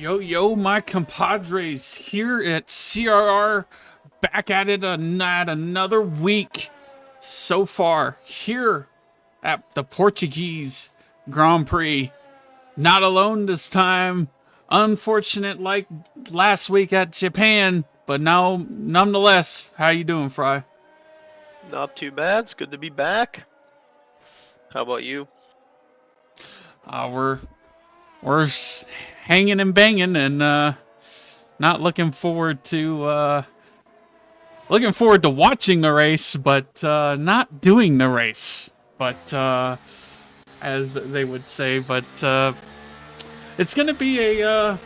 Yo, yo, my compadres here at CRR, back at it another week so far here at the Portuguese Grand Prix. Not alone this time, unfortunate like last week at Japan, but now, nonetheless, how you doing, Fry? Not too bad. It's good to be back. How about you? We're hanging and banging and not looking forward to watching the race, but not doing the race. But as they would say, but it's gonna be a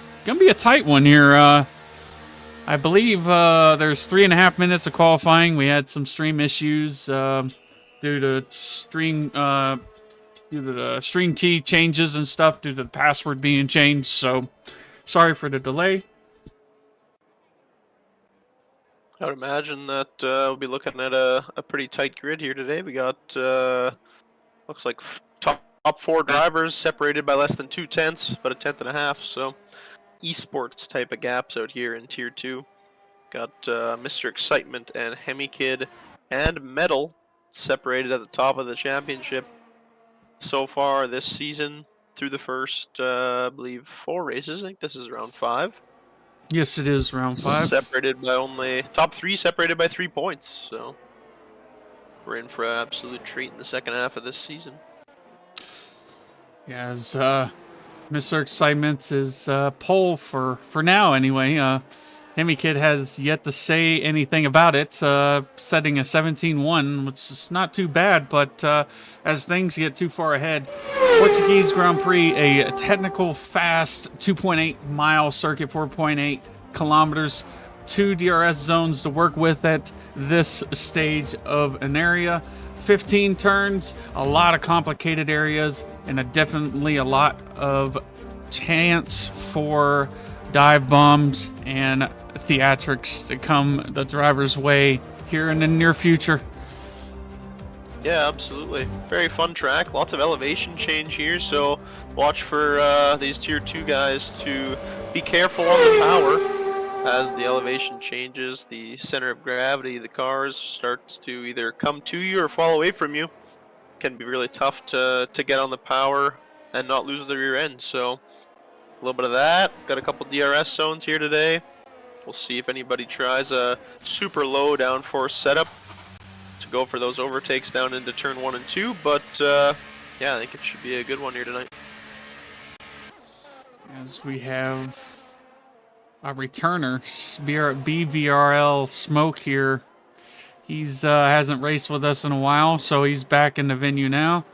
tight one here. I believe there's 3.5 minutes of qualifying. We had some stream issues due to the stream key changes and stuff, due to the password being changed. So sorry for the delay. I would imagine that we'll be looking at a pretty tight grid here today. We got looks like top four drivers separated by less than 2/10, about a tenth and a half. So esports type of gaps out here in tier 2. Got Mr. Excitement and Hemikid and Metal separated at the top of the championship so far this season through the first, I believe, 4 races. I think this is round 5. Yes, it is round 5. Separated by only top 3, separated by 3 points. So we're in for an absolute treat in the second half of this season. Yeah, as Mr. Excitement is pole for now anyway. Hemikid has yet to say anything about it, setting a 17-1, which is not too bad, but as things get too far ahead, Portuguese Grand Prix, a technical fast 2.8 mile circuit, 4.8 kilometers, 2 DRS zones to work with at this stage of an area, 15 turns, a lot of complicated areas, and definitely a lot of chance for dive bombs and theatrics to come the driver's way here in the near future. Yeah, absolutely. Very fun track. Lots of elevation change here, so watch for these tier 2 guys to be careful on the power. As the elevation changes, the center of gravity of the cars starts to either come to you or fall away from you. Can be really tough to get on the power and not lose the rear end. So a little bit of that. Got a couple DRS zones here today. We'll see if anybody tries a super low downforce setup to go for those overtakes down into turn 1 and 2. But yeah, I think it should be a good one here tonight. As we have a returner, BVRL Smoke here. He's hasn't raced with us in a while, so he's back in the venue now.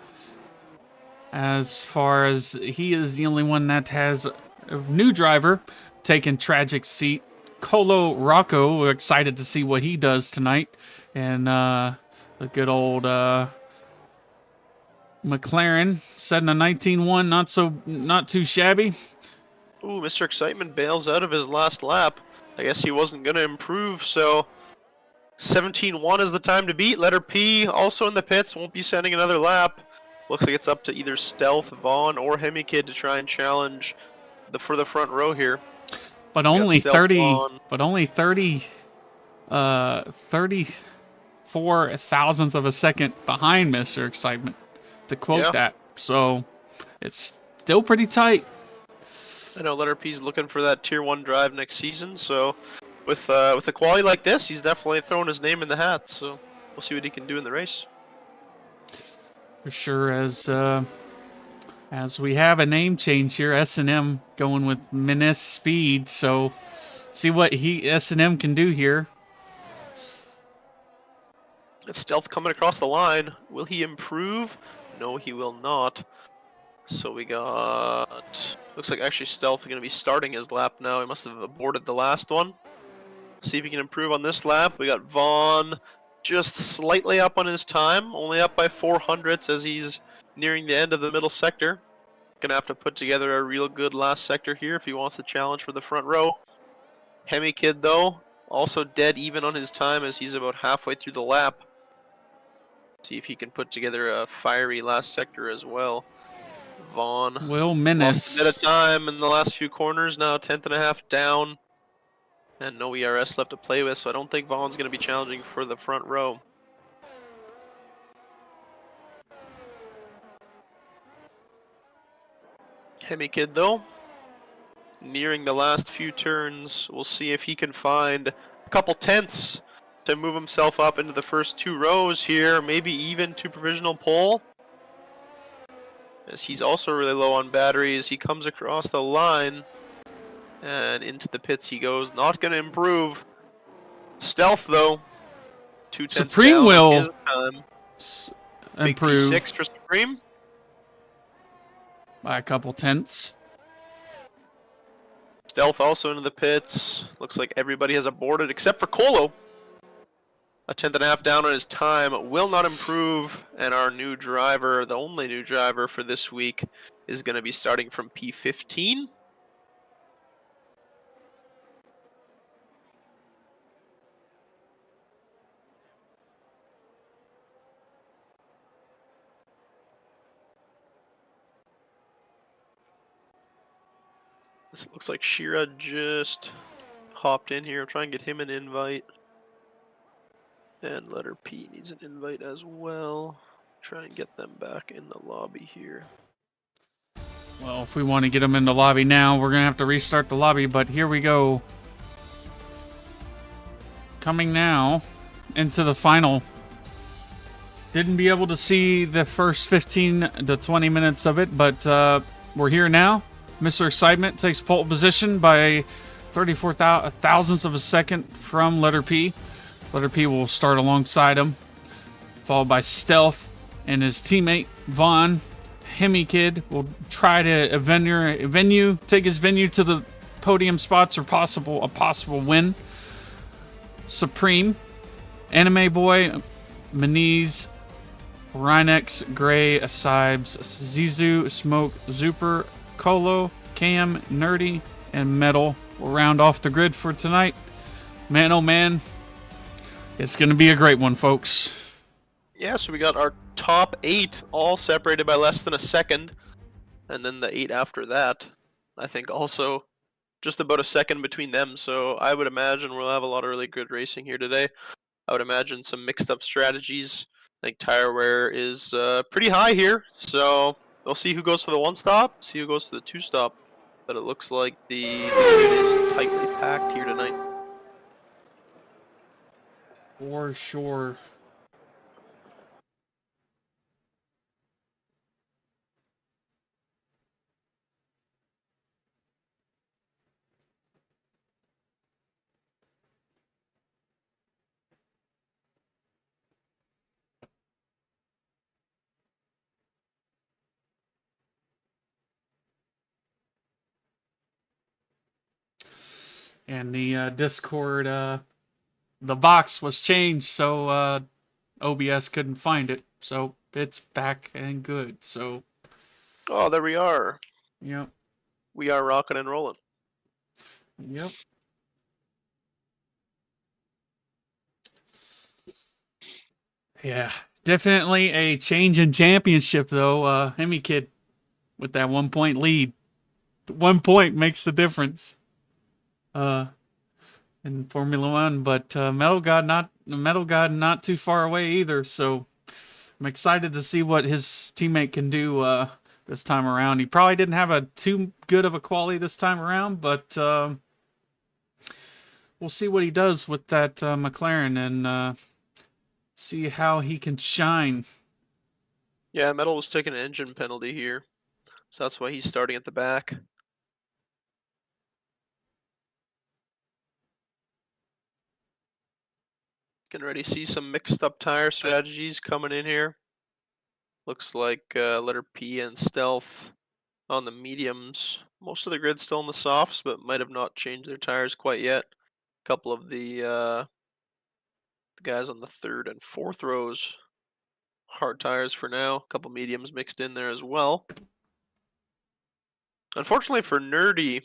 As far as he is the only one that has a new driver taking tragic seat. Colo Rocco, we're excited to see what he does tonight. And the good old McLaren setting a 19-1, not too shabby. Ooh, Mr. Excitement bails out of his last lap. I guess he wasn't going to improve, so 17-1 is the time to beat. Letter P also in the pits, won't be sending another lap. Looks like it's up to either Stealth, Vaughn, or Hemikid to try and challenge for the front row here. But only 34 thousandths of a second behind Mr. Excitement, to quote that. So it's still pretty tight. I know Letter P's looking for that tier 1 drive next season, so with a quality like this, he's definitely throwing his name in the hat. So we'll see what he can do in the race. For sure, as we have a name change here, S&M going with Menace Speed, so see what S&M can do here. Stealth coming across the line. Will he improve? No, he will not. So we got... Looks like actually Stealth is going to be starting his lap now. He must have aborted the last one. See if he can improve on this lap. We got Vaughn just slightly up on his time. Only up by 400ths as he's nearing the end of the middle sector. Gonna have to put together a real good last sector here if he wants to challenge for the front row. Hemikid though, also dead even on his time as he's about halfway through the lap. See if he can put together a fiery last sector as well. Vaughn Will lost a bit of Menace. time in the last few corners. Now 10th and a half down. And no ERS left to play with, so I don't think Vaughn's going to be challenging for the front row. Hemi Kid, though, nearing the last few turns. We'll see if he can find a couple tenths to move himself up into the first 2 rows here, maybe even to provisional pole. As he's also really low on batteries, he comes across the line and into the pits he goes. Not going to improve. Stealth, though, 2 tenths Supreme down on will his time. Big improve P6 for Supreme. by a couple tenths. Stealth also into the pits. Looks like everybody has aborted except for Colo. A 10th and a half down on his time. Will not improve. And our new driver, the only new driver for this week, is going to be starting from P15. This looks like Shira just hopped in here. Try and get him an invite. And letter P needs an invite as well. Try and get them back in the lobby here. Well, if we want to get them in the lobby now, we're going to have to restart the lobby, but here we go. Coming now into the final. Didn't be able to see the first 15 to 20 minutes of it, but we're here now. Mr. Excitement takes pole position by 34 thousandths of a second from letter P. Letter P will start alongside him, followed by Stealth and his teammate Vaughn. Hemi Kid will try to take his venue to the podium spots or a possible win. Supreme, Anime Boy, Maniz, Rhinex, Gray, Asibes, Zizu, Smoke, Zuper, Colo, Cam, Nerdy, and Metal will round off the grid for tonight. Man, oh man, it's going to be a great one, folks. Yeah, so we got our top 8 all separated by less than a second. And then the 8 after that, I think also just about a second between them. So I would imagine we'll have a lot of really good racing here today. I would imagine some mixed up strategies. I think tire wear is pretty high here. So we'll see who goes for the 1-stop, see who goes for the 2-stop. But it looks like the grid is tightly packed here tonight. For sure. And the Discord, the box was changed, so OBS couldn't find it. So it's back and good. So. Oh, there we are. Yep. We are rocking and rolling. Yep. Yeah, definitely a change in championship, though. Hemi Kid with that 1 point lead. 1 point makes the difference. In Formula One, but Metal God not too far away either. So I'm excited to see what his teammate can do this time around. He probably didn't have a too good of a quality this time around, but we'll see what he does with that McLaren and see how he can shine. Yeah, Metal was taking an engine penalty here, so that's why he's starting at the back. Can already see some mixed up tire strategies coming in here. Looks like letter P and Stealth on the mediums. Most of the grid's still in the softs, but might have not changed their tires quite yet. A couple of the guys on the 3rd and 4th rows, hard tires for now. A couple mediums mixed in there as well. Unfortunately for Nerdy,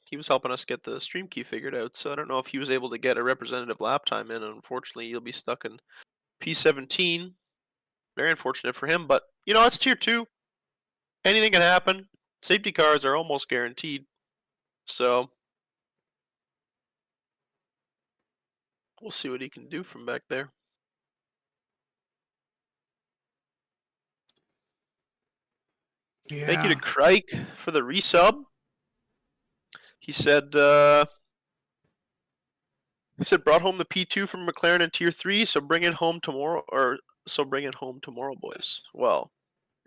he was helping us get the stream key figured out, so I don't know if he was able to get a representative lap time in. Unfortunately, he'll be stuck in P17. Very unfortunate for him, but you know, it's tier 2. anything can happen. Safety cars are almost guaranteed. So we'll see what he can do from back there. Yeah. Thank you to Crike for the resub. He said brought home the P2 from McLaren in Tier 3, so bring it home tomorrow, boys. Well,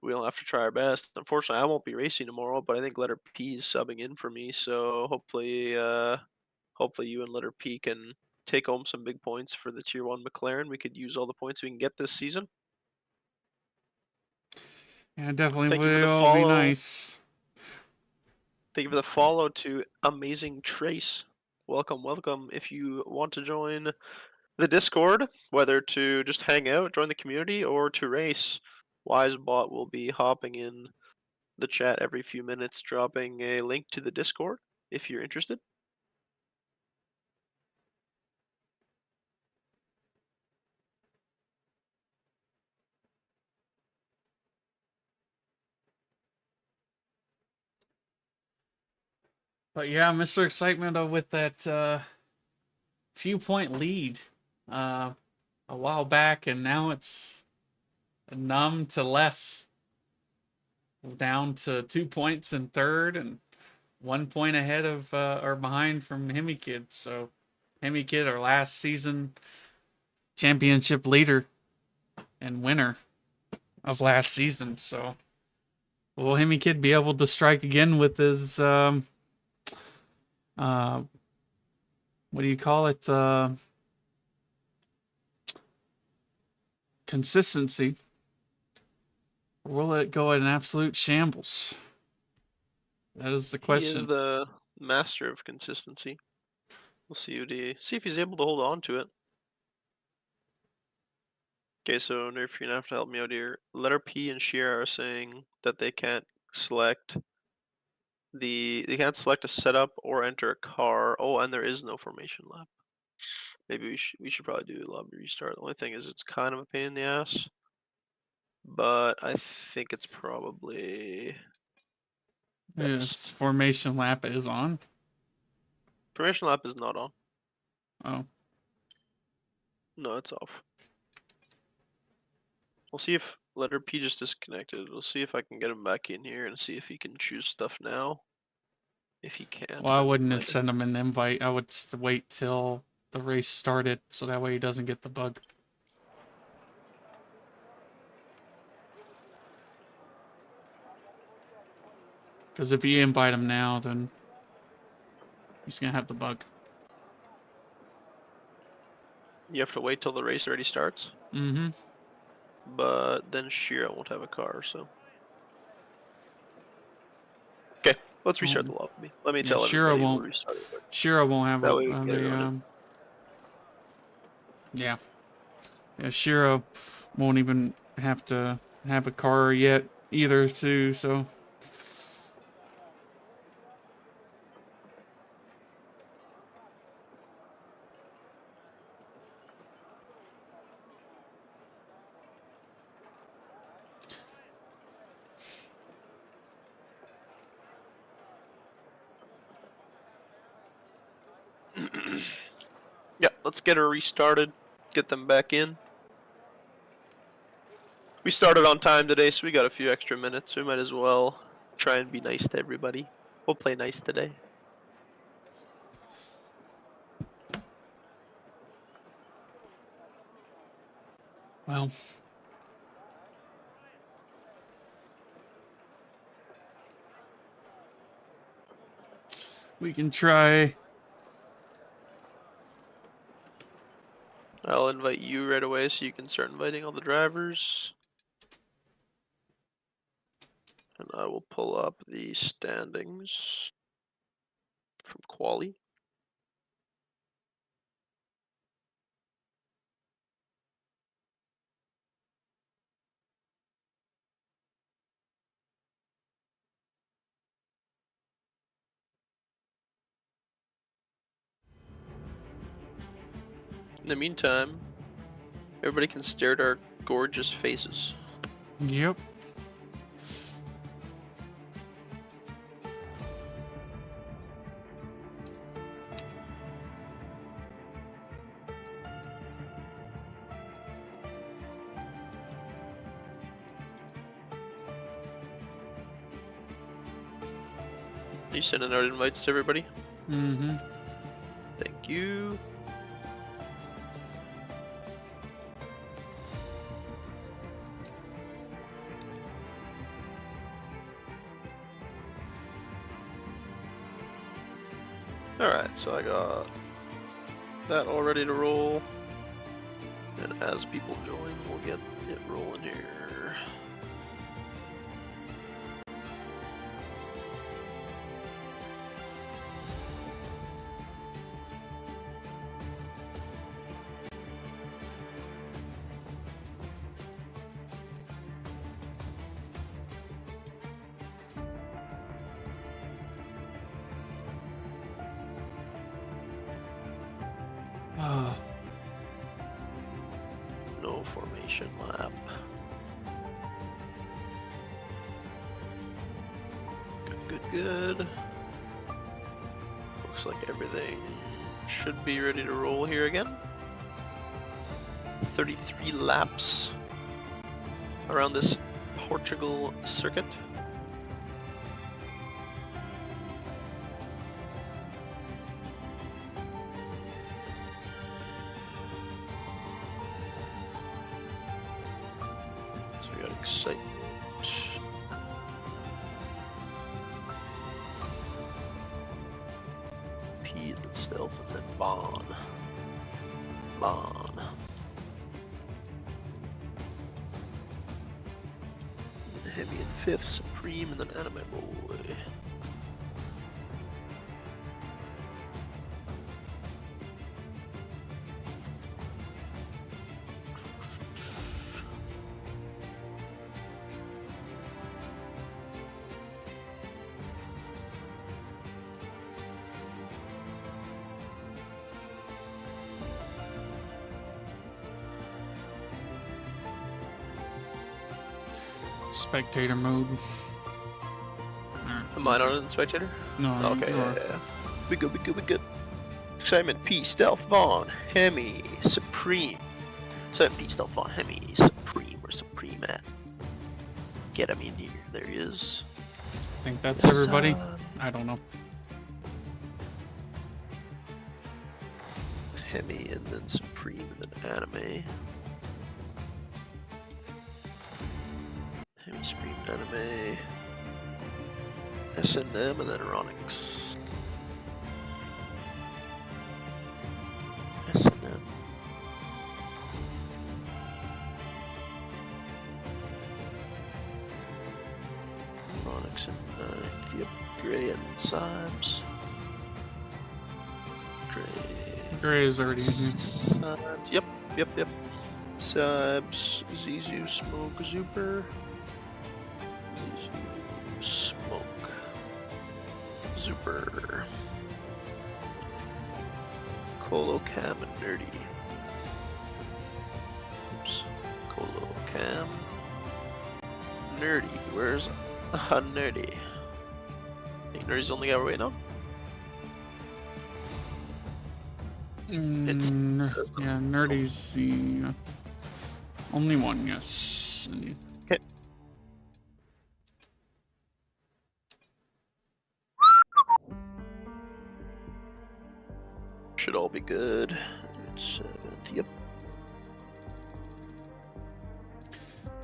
we'll have to try our best. Unfortunately, I won't be racing tomorrow, but I think Letter P is subbing in for me, so hopefully you and Letter P can take home some big points for the Tier 1 McLaren. We could use all the points we can get this season. Yeah, definitely Thank you for the will be follow. nice. Thank you for the follow to Amazing Trace. Welcome, welcome. If you want to join the Discord, whether to just hang out, join the community, or to race, Wisebot will be hopping in the chat every few minutes, dropping a link to the Discord if you're interested. But yeah, Mr. Excitement with that few point lead a while back, and now it's numb to less. Down to 2 points in third and 1 point ahead of or behind from Hemi Kid. So Hemi Kid, our last season championship leader and winner of last season. So will Hemi Kid be able to strike again with his what do you call it? Consistency. Or will it go at an absolute shambles? That is the question. He is the master of consistency. We'll see if he's able to hold on to it. Okay, so Nerf, you're gonna have to help me out here. Letter P and Shira are saying that they can't select a setup or enter a car. Oh, and there is no formation lap. Maybe we should probably do a lobby restart. The only thing is it's kind of a pain in the ass, but I think it's probably best. Yes, formation lap is on. Formation lap is not on. Oh. No, it's off. We'll see if letter P just disconnected. We'll see if I can get him back in here and see if he can choose stuff now. If he can't, Well, I then we wouldn't have might- sent him an invite. I would wait till the race started, so that way he doesn't get the bug. Because if you invite him now, then he's gonna have the bug. You have to wait till the race already starts. Mm-hmm. But then Shira won't have a car, so. Okay, let's restart the lobby. Let me tell everybody we'll restart it. Shira won't have that way we can get it yeah. Yeah, Shira won't even have to have a car yet either, too, so. Yeah, let's get her restarted. Get them back in. We started on time today, so we got a few extra minutes. We might as well try and be nice to everybody. We'll play nice today. Well. We can try. I'll invite you right away so you can start inviting all the drivers. And I will pull up the standings from Quali. In the meantime, everybody can stare at our gorgeous faces. Yep. You sending out invites to everybody? Mm-hmm. Thank you. Alright, so I got that all ready to roll. And as people join, we'll get it rolling here. No formation lap. Good. Looks like everything should be ready to roll here again. 33 laps around this Portugal circuit. So we got excitement. P, then stealth, and then Bon. Heavy in 5th, Supreme, and then Anime Boy. Spectator mode. Am I not in spectator? No. Okay, you are. yeah. We good. Excitement, P, Stealth, Vaughn, Hemi, Supreme. Excitement, P, Stealth, Vaughn, Hemi, Supreme. Where's Supreme at? Get him in here. There he is. I think that's everybody. I don't know. Hemi, and then Supreme, and then Anime. Hemi, Supreme, Anime. S&M, and then Onyx. S&M. Onyx and yep, Gray and Sibes. Gray is already in here. Sibes, yep. Sibes, Zizu, Smoke, Zuper. Zizu, Smoke. Zuper. Colo Cam and Nerdy. Oops. Colo Cam. Nerdy. Where's Nerdy? I think Nerdy's the only guy we're waiting on. Yeah, Nerdy's the only one, yes. Okay. Should all be good. It's yep.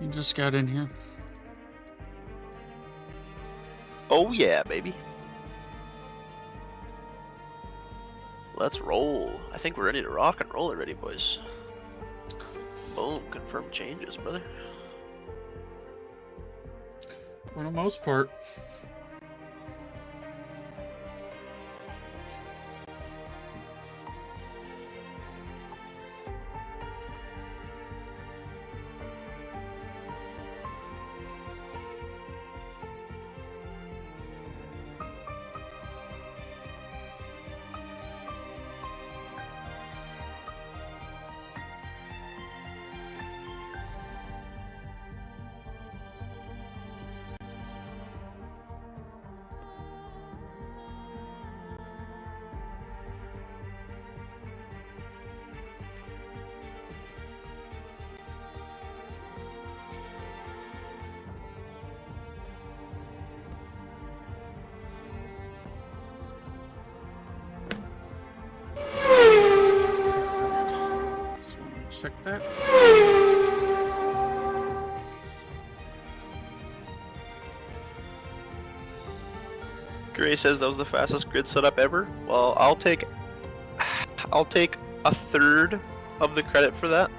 You just got in here. Oh yeah, baby. Let's roll. I think we're ready to rock and roll already, boys. Boom, confirm changes, brother. For the most part. check that. Gray says that was the fastest grid setup ever. Well, I'll take a third of the credit for that,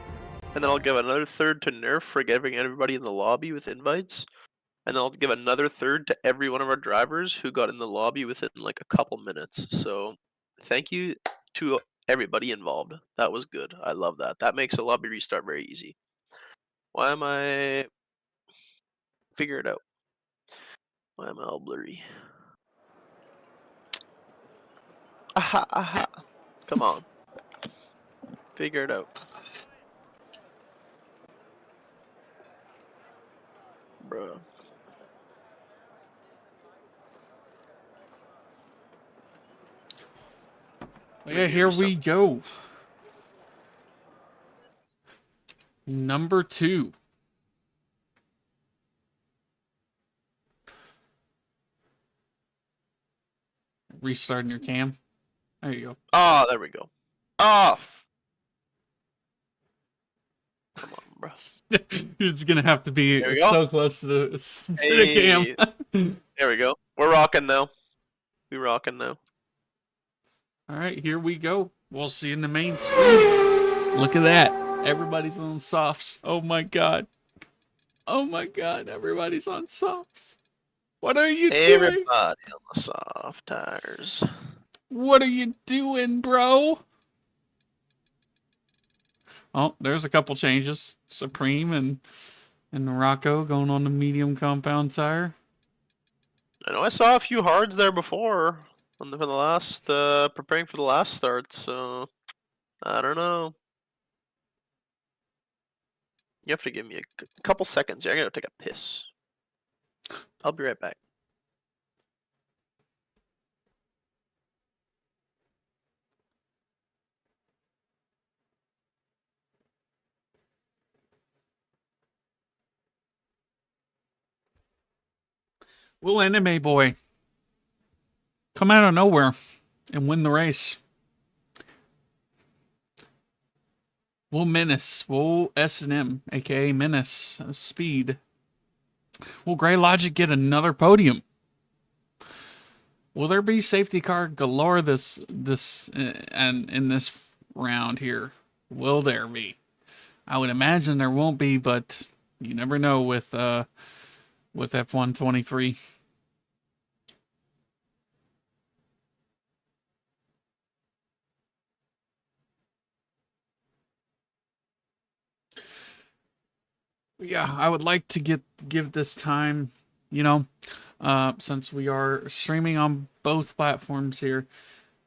and then I'll give another third to Nerf for giving everybody in the lobby with invites, and then I'll give another third to every one of our drivers who got in the lobby within like a couple minutes. So, thank you to everybody involved. That was good. I love that. That makes a lobby restart very easy. Why am I... Figure it out. Why am I all blurry? Aha, aha. Come on. Figure it out. Bruh. Yeah, here we go. Number 2. Restarting your cam. There you go. Oh, there we go. Off. Come on, bro. You're just gonna have to be so close to the cam. There we go. We're rocking now. We rocking now. All right, here we go. We'll see in the main screen. Look at that. Everybody's on softs. Oh my god. Oh my god. Everybody's on softs. What are you doing? Everybody on the soft tires. What are you doing, bro? Oh, there's a couple changes. Supreme and Morocco going on the medium compound tire. I know I saw a few hards there before for the last preparing for the last start, so I don't know. You have to give me a couple seconds here. I gotta take a piss. I'll be right back. Will Anime Boy come out of nowhere and win the race? Will Menace, will S&M, aka Menace Speed, will Grey Logic get another podium? Will there be safety car galore this and in this round here? Will there be? I would imagine there won't be, but you never know with F1 23. Yeah, I would like to give this time, since we are streaming on both platforms here,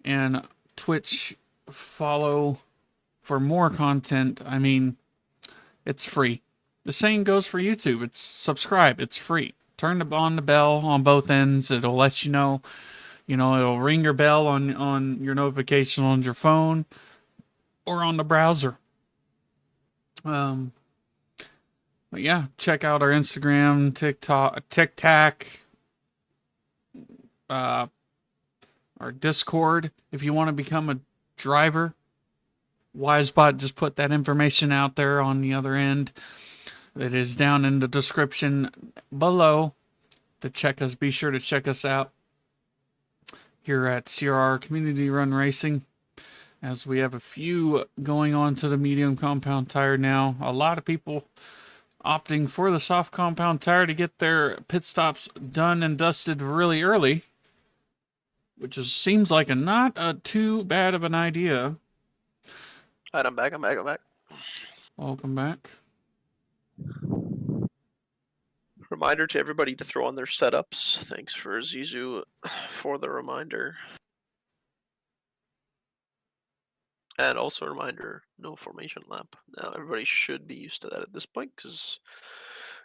and Twitch follow for more content. I mean, it's free. The same goes for YouTube. It's subscribe. It's free. Turn on the bell on both ends. It'll let you know. It'll ring your bell on your notification on your phone or on the browser. But yeah, check out our Instagram, TikTok, our Discord. If you want to become a driver, Wisebot just put that information out there on the other end. It is down in the description below to check us. Be sure to check us out here at CRR Community Run Racing, as we have a few going on to the medium compound tire now. A lot of people opting for the soft compound tire to get their pit stops done and dusted really early, which seems like not too bad of an idea. Alright, I'm back. Welcome back. Reminder to everybody to throw on their setups. Thanks for Zizu for the reminder. And also a reminder, no formation lap. Now everybody should be used to that at this point because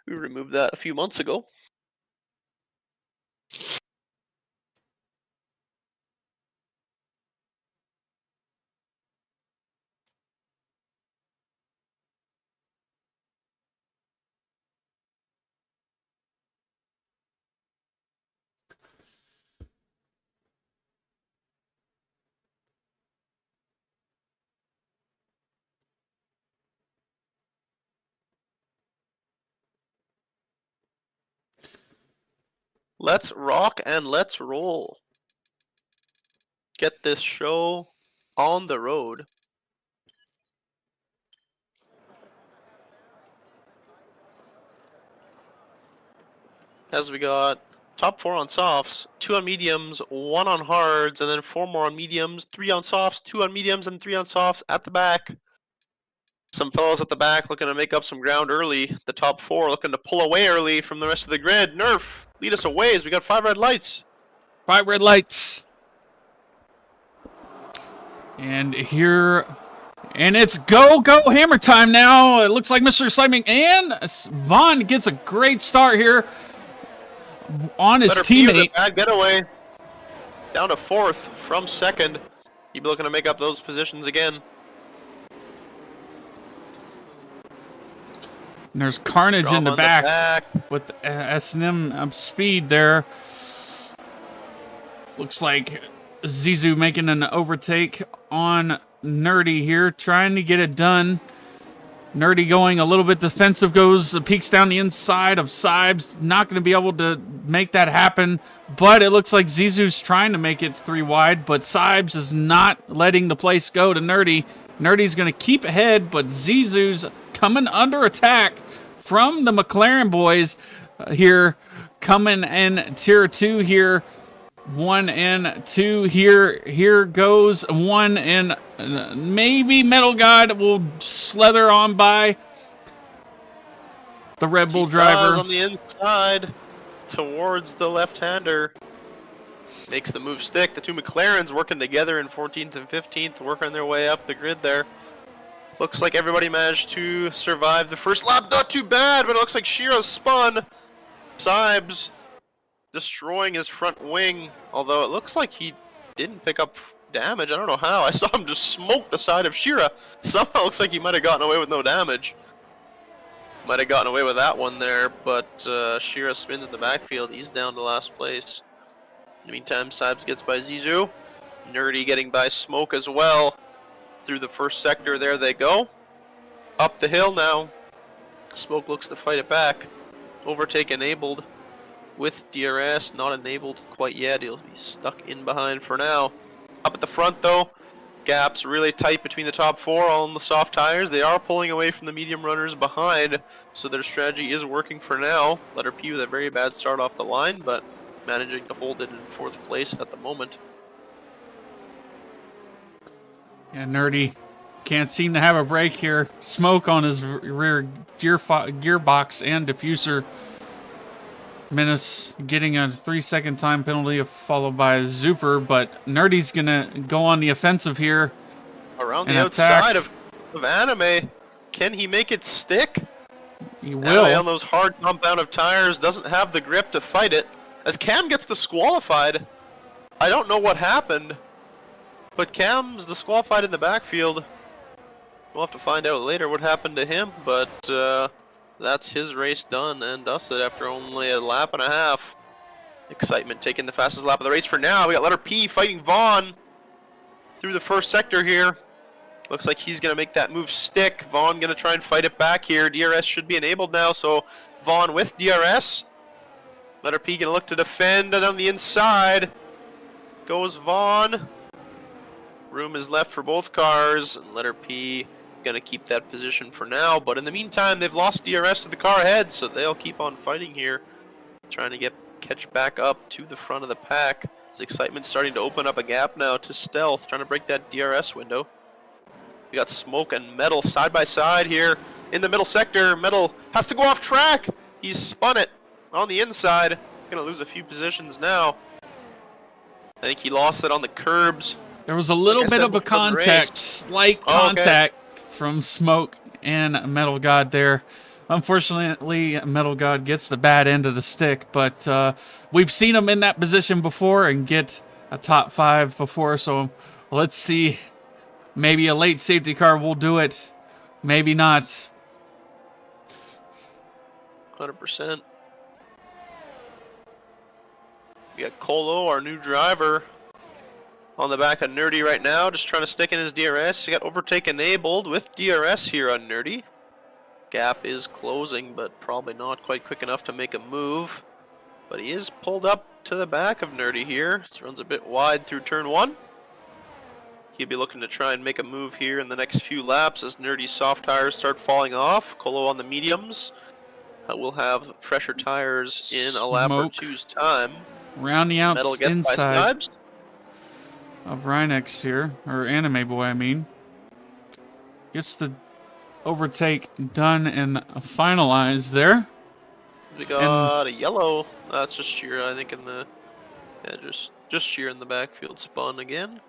we removed that a few months ago. Let's rock and let's roll. Get this show on the road. As we got top 4 on softs, 2 on mediums, 1 on hards, and then 4 more on mediums, 3 on softs, 2 on mediums, and 3 on softs at the back. Some fellows at the back looking to make up some ground early. The top 4 looking to pull away early from the rest of the grid. Nerf, lead us away as we got 5 red lights. 5 red lights. And here, and it's go hammer time now. It looks like Mr. Excitement and Vaughn gets a great start here on his teammate. Bad getaway. Down to 4th from 2nd. He'd be looking to make up those positions again. And there's carnage in the back with S&M speed there. Looks like Zizou making an overtake on Nerdy here, trying to get it done. Nerdy going a little bit defensive, peeks down the inside of Sibes. Not going to be able to make that happen, but it looks like Zizou's trying to make it 3 wide, but Sibes is not letting the place go to Nerdy. Nerdy's going to keep ahead, but Zizou's coming under attack from the McLaren boys here, coming in tier 2 here. 1 and 2 here. Here goes 1, and maybe Metal God will slather on by the Red Bull driver. On the inside towards the left-hander. Makes the move stick. The 2 McLarens working together in 14th and 15th, working their way up the grid there. Looks like everybody managed to survive the first lap. Not too bad, but it looks like Shira spun. Sibes destroying his front wing, although it looks like he didn't pick up damage. I don't know how. I saw him just smoke the side of Shira. Somehow it looks like he might have gotten away with no damage. Might have gotten away with that one there, but Shira spins in the backfield. He's down to last place. In the meantime, Sibes gets by Zizou. Nerdy getting by Smoke as well. Through the first sector, there they go. Up the hill now. Smoke looks to fight it back. Overtake enabled with DRS, not enabled quite yet. He'll be stuck in behind for now. Up at the front though, gaps really tight between the top 4, all on the soft tires. They are pulling away from the medium runners behind, so their strategy is working for now. Letter P with a very bad start off the line, but managing to hold it in 4th place at the moment. Yeah, Nerdy can't seem to have a break here. Smoke on his rear gearbox and diffuser. Menace getting a 3-second time penalty followed by a Zuper, but Nerdy's going to go on the offensive here. Around the outside of Anime. Can he make it stick? He will. Anime on those hard compound of tires doesn't have the grip to fight it. As Cam gets disqualified, I don't know what happened, but Cam's disqualified in the backfield. We'll have to find out later what happened to him, but that's his race done and dusted after only a lap and a half. Excitement taking the fastest lap of the race for now. We got letter P fighting Vaughn through the first sector here. Looks like he's going to make that move stick. Vaughn going to try and fight it back here. DRS should be enabled now, so Vaughn with DRS. Letter P going to look to defend, and on the inside goes Vaughn. Room is left for both cars, and letter P going to keep that position for now, but in the meantime they've lost DRS to the car ahead, so they'll keep on fighting here, trying to catch back up to the front of the pack. As Excitement starting to open up a gap now to Stealth, trying to break that DRS window. We got Smoke and Metal side by side here in the middle sector. Metal has to go off track. He's spun it on the inside. Going to lose a few positions now. I think he lost it on the curbs. There was a little bit of a contact, slight contact from Smoke and Metal God there. Unfortunately, Metal God gets the bad end of the stick, but we've seen him in that position before and get a top 5 before, so let's see. Maybe a late safety car will do it. Maybe not. 100%. We got Colo, our new driver, on the back of Nerdy right now, just trying to stick in his DRS. He got overtake enabled with DRS here on Nerdy. Gap is closing, but probably not quite quick enough to make a move. But he is pulled up to the back of Nerdy here. He runs a bit wide through turn 1. He'll be looking to try and make a move here in the next few laps as Nerdy's soft tires start falling off. Colo on the mediums. We'll have fresher tires in a lap or two's time. Rounding out inside of Rhinex here, or Anime Boy, I mean. Gets the overtake done and finalized there. We got a yellow. That's just sheer, I think, in the just sheer in the backfield spun again.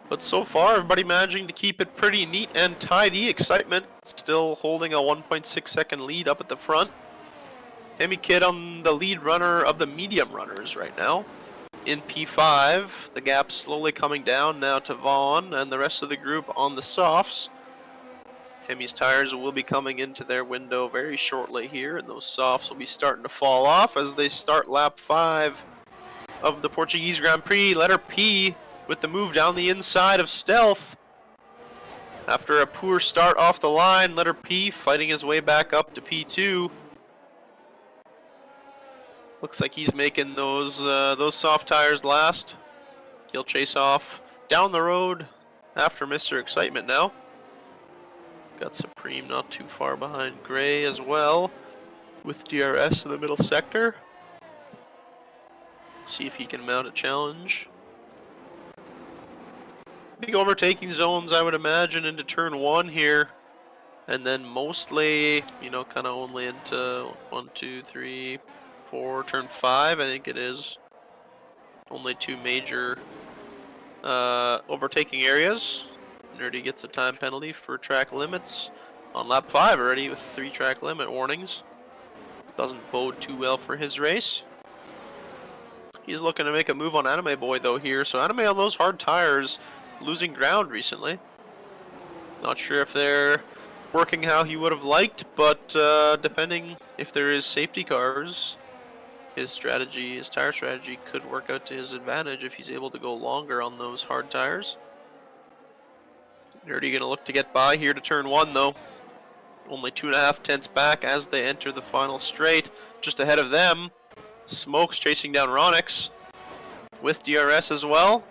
But so far, everybody managing to keep it pretty neat and tidy. Excitement still holding a 1.6 second lead up at the front. Hemi Kid on the lead runner of the medium runners right now. In P5, the gap slowly coming down now to Vaughn and the rest of the group on the softs. Hemi's tires will be coming into their window very shortly here, and those softs will be starting to fall off as they start lap 5 of the Portuguese Grand Prix. Letter P with the move down the inside of Stealth. After a poor start off the line, Letter P fighting his way back up to P2. Looks like he's making those soft tires last. He'll chase off down the road after Mr. Excitement now. Got Supreme not too far behind Gray as well, with DRS in the middle sector. See if he can mount a challenge. Big overtaking zones, I would imagine, into turn 1 here. And then mostly, you know, kind of only into 1, 2, 3, 4, turn 5, I think it is. Only 2 major overtaking areas. Nerdy gets a time penalty for track limits on lap 5 already with 3 track limit warnings. Doesn't bode too well for his race. He's looking to make a move on Anime Boy though here. So Anime on those hard tires, losing ground recently. Not sure if they're working how he would have liked, but depending if there is safety cars, his tire strategy could work out to his advantage if he's able to go longer on those hard tires. Nerdy gonna look to get by here to turn 1 though. Only 2.5 tenths back as they enter the final straight. Just ahead of them, Smoke's chasing down Ronix with DRS as well.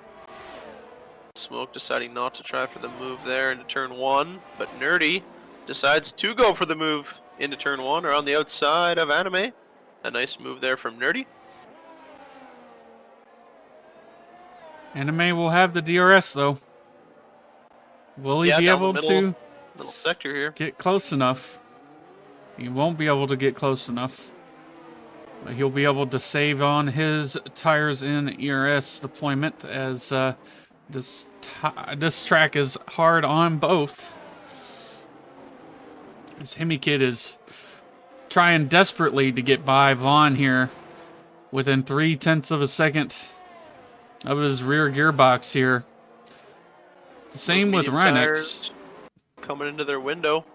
Smoke deciding not to try for the move there into turn 1, but Nerdy decides to go for the move into turn 1 around the outside of Anime. A nice move there from Nerdy. Anime will have the DRS though. Will he be able to middle sector here get close enough? He won't be able to get close enough. But he'll be able to save on his tires in ERS deployment as this track is hard on both. This Hemi Kid is trying desperately to get by Vaughn here within 0.3 of a second of his rear gearbox here. The same with Rhinex. Coming into their window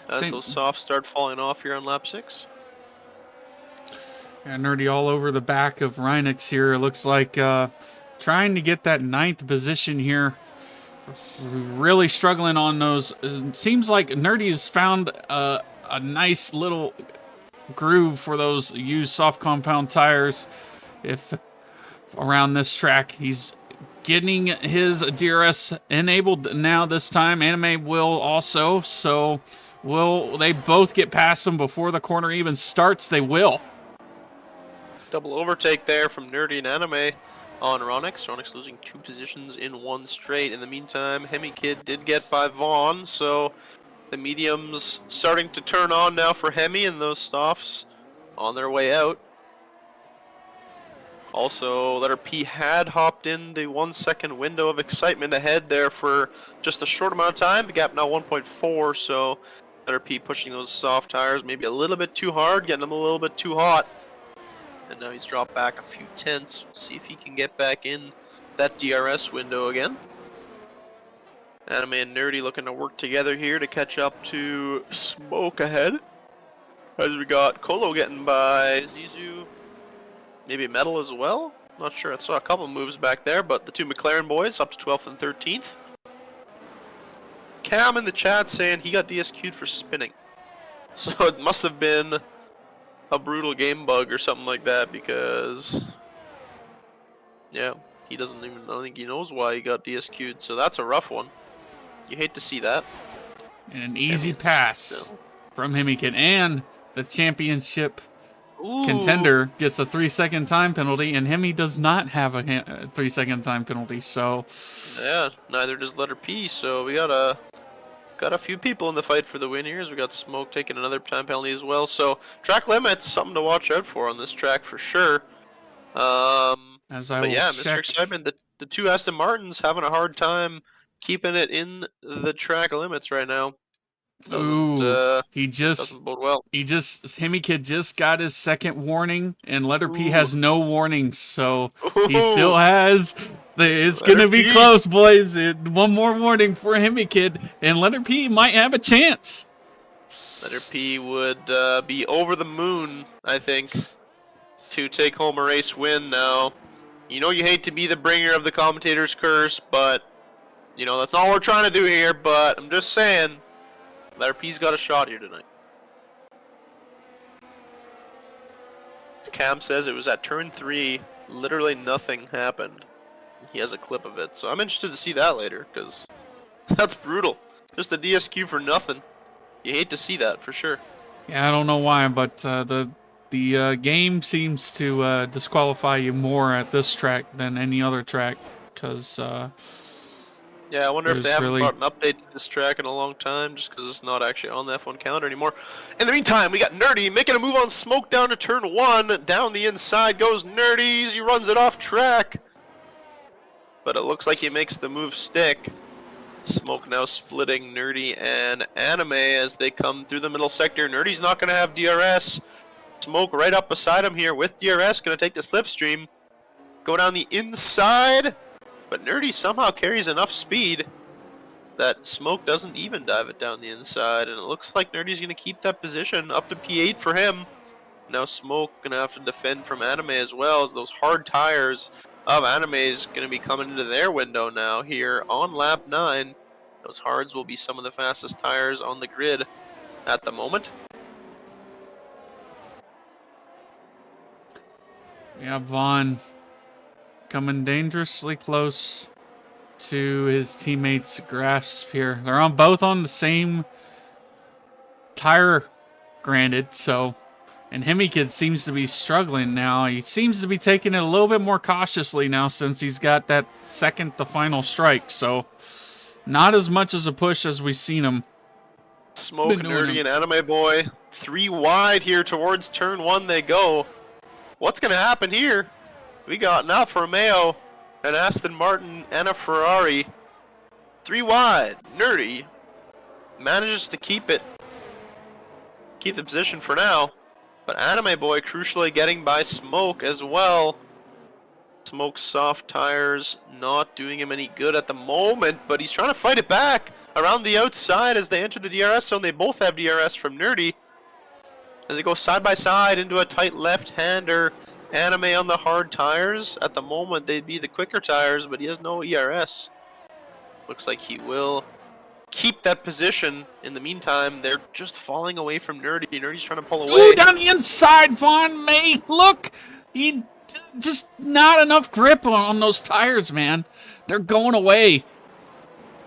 as those softs start falling off here on lap 6. Yeah, Nerdy all over the back of Rhinex here. It looks like trying to get that 9th position here. Really struggling on those. It seems like Nerdy's found a nice little groove for those used soft compound tires. If around this track, he's getting his DRS enabled now this time. Anime will also, so will they both get past him before the corner even starts? They will. Double overtake there from Nerdy and Anime on Ronix. Ronix losing 2 positions in 1 straight. In the meantime, Hemi Kid did get by Vaughn, so the mediums starting to turn on now for Hemi, and those softs on their way out. Also, letter P had hopped in the 1 second window of excitement ahead there for just a short amount of time. The gap now 1.4, so letter P pushing those soft tires maybe a little bit too hard, getting them a little bit too hot. And now he's dropped back a few tenths. We'll see if he can get back in that DRS window again. Anime and Nerdy looking to work together here to catch up to Smoke ahead. As we got Colo getting by Zizou. Maybe Metal as well? Not sure. I saw a couple moves back there, but the 2 McLaren boys up to 12th and 13th. Cam in the chat saying he got DSQ'd for spinning. So it must have been a brutal game bug or something like that because, yeah, he doesn't even, I don't think he knows why he got DSQ'd. So that's a rough one. You hate to see that. And an easy pass from Hemikin. And the championship contender gets a 3-second time penalty, and Hemi does not have a 3-second time penalty. So yeah, neither does letter P. So we got a few people in the fight for the win here. As we got Smoke taking another time penalty as well. So track limits, something to watch out for on this track for sure. As I but will yeah, check. Mr. Excitement, the two Aston Martins having a hard time keeping it in the track limits right now. Doesn't bode well. Hemi Kid just got his second warning, and letter P has no warnings, so he still has. It's gonna be close, boys. One more warning for Hemi Kid, and letter P might have a chance. Letter P would be over the moon, I think, to take home a race win now. You know you hate to be the bringer of the commentator's curse, but you know that's not what we're trying to do here. But I'm just saying, letter P's got a shot here tonight. Cam says it was at turn 3, literally nothing happened. He has a clip of it, so I'm interested to see that later, because that's brutal. Just a DSQ for nothing. You hate to see that, for sure. Yeah, I don't know why, but the game seems to disqualify you more at this track than any other track, because yeah, I wonder if they haven't really brought an update to this track in a long time, just because it's not actually on the F1 calendar anymore. In the meantime, we got Nerdy making a move on Smoke down to turn 1. Down the inside goes Nerdy. He runs it off track. But it looks like he makes the move stick. Smoke now splitting Nerdy and Anime as they come through the middle sector. Nerdy's not going to have DRS. Smoke right up beside him here with DRS. Going to take the slipstream. Go down the inside. But Nerdy somehow carries enough speed that Smoke doesn't even dive it down the inside. And it looks like Nerdy's going to keep that position up to P8 for him. Now Smoke going to have to defend from Anime as well, as those hard tires of Anime is going to be coming into their window now here on lap 9. Those hards will be some of the fastest tires on the grid at the moment. Yeah, Vaughn coming dangerously close to his teammates' grasp here. They're both on the same tire, granted, so... And Hemi Kid seems to be struggling now. He seems to be taking it a little bit more cautiously now since he's got that second to final strike. So, not as much as a push as we've seen him. Smoke, Nerdy, and Anime Boy. 3 wide here towards turn 1 they go. What's going to happen here? We got an Alfa Romeo, an Aston Martin, and a Ferrari. 3 wide. Nerdy manages to keep the position for now. But Anime Boy crucially getting by Smoke as well. Smoke's soft tires not doing him any good at the moment, but he's trying to fight it back around the outside as they enter the DRS zone. They both have DRS from Nerdy. As they go side by side into a tight left-hander. Anime on the hard tires. At the moment, they'd be the quicker tires, but he has no ERS. Looks like he will keep that position. In the meantime, they're just falling away from Nerdy. Nerdy's trying to pull away. Ooh, down the inside, Vaughn May. Look, he just not enough grip on those tires, man. They're going away.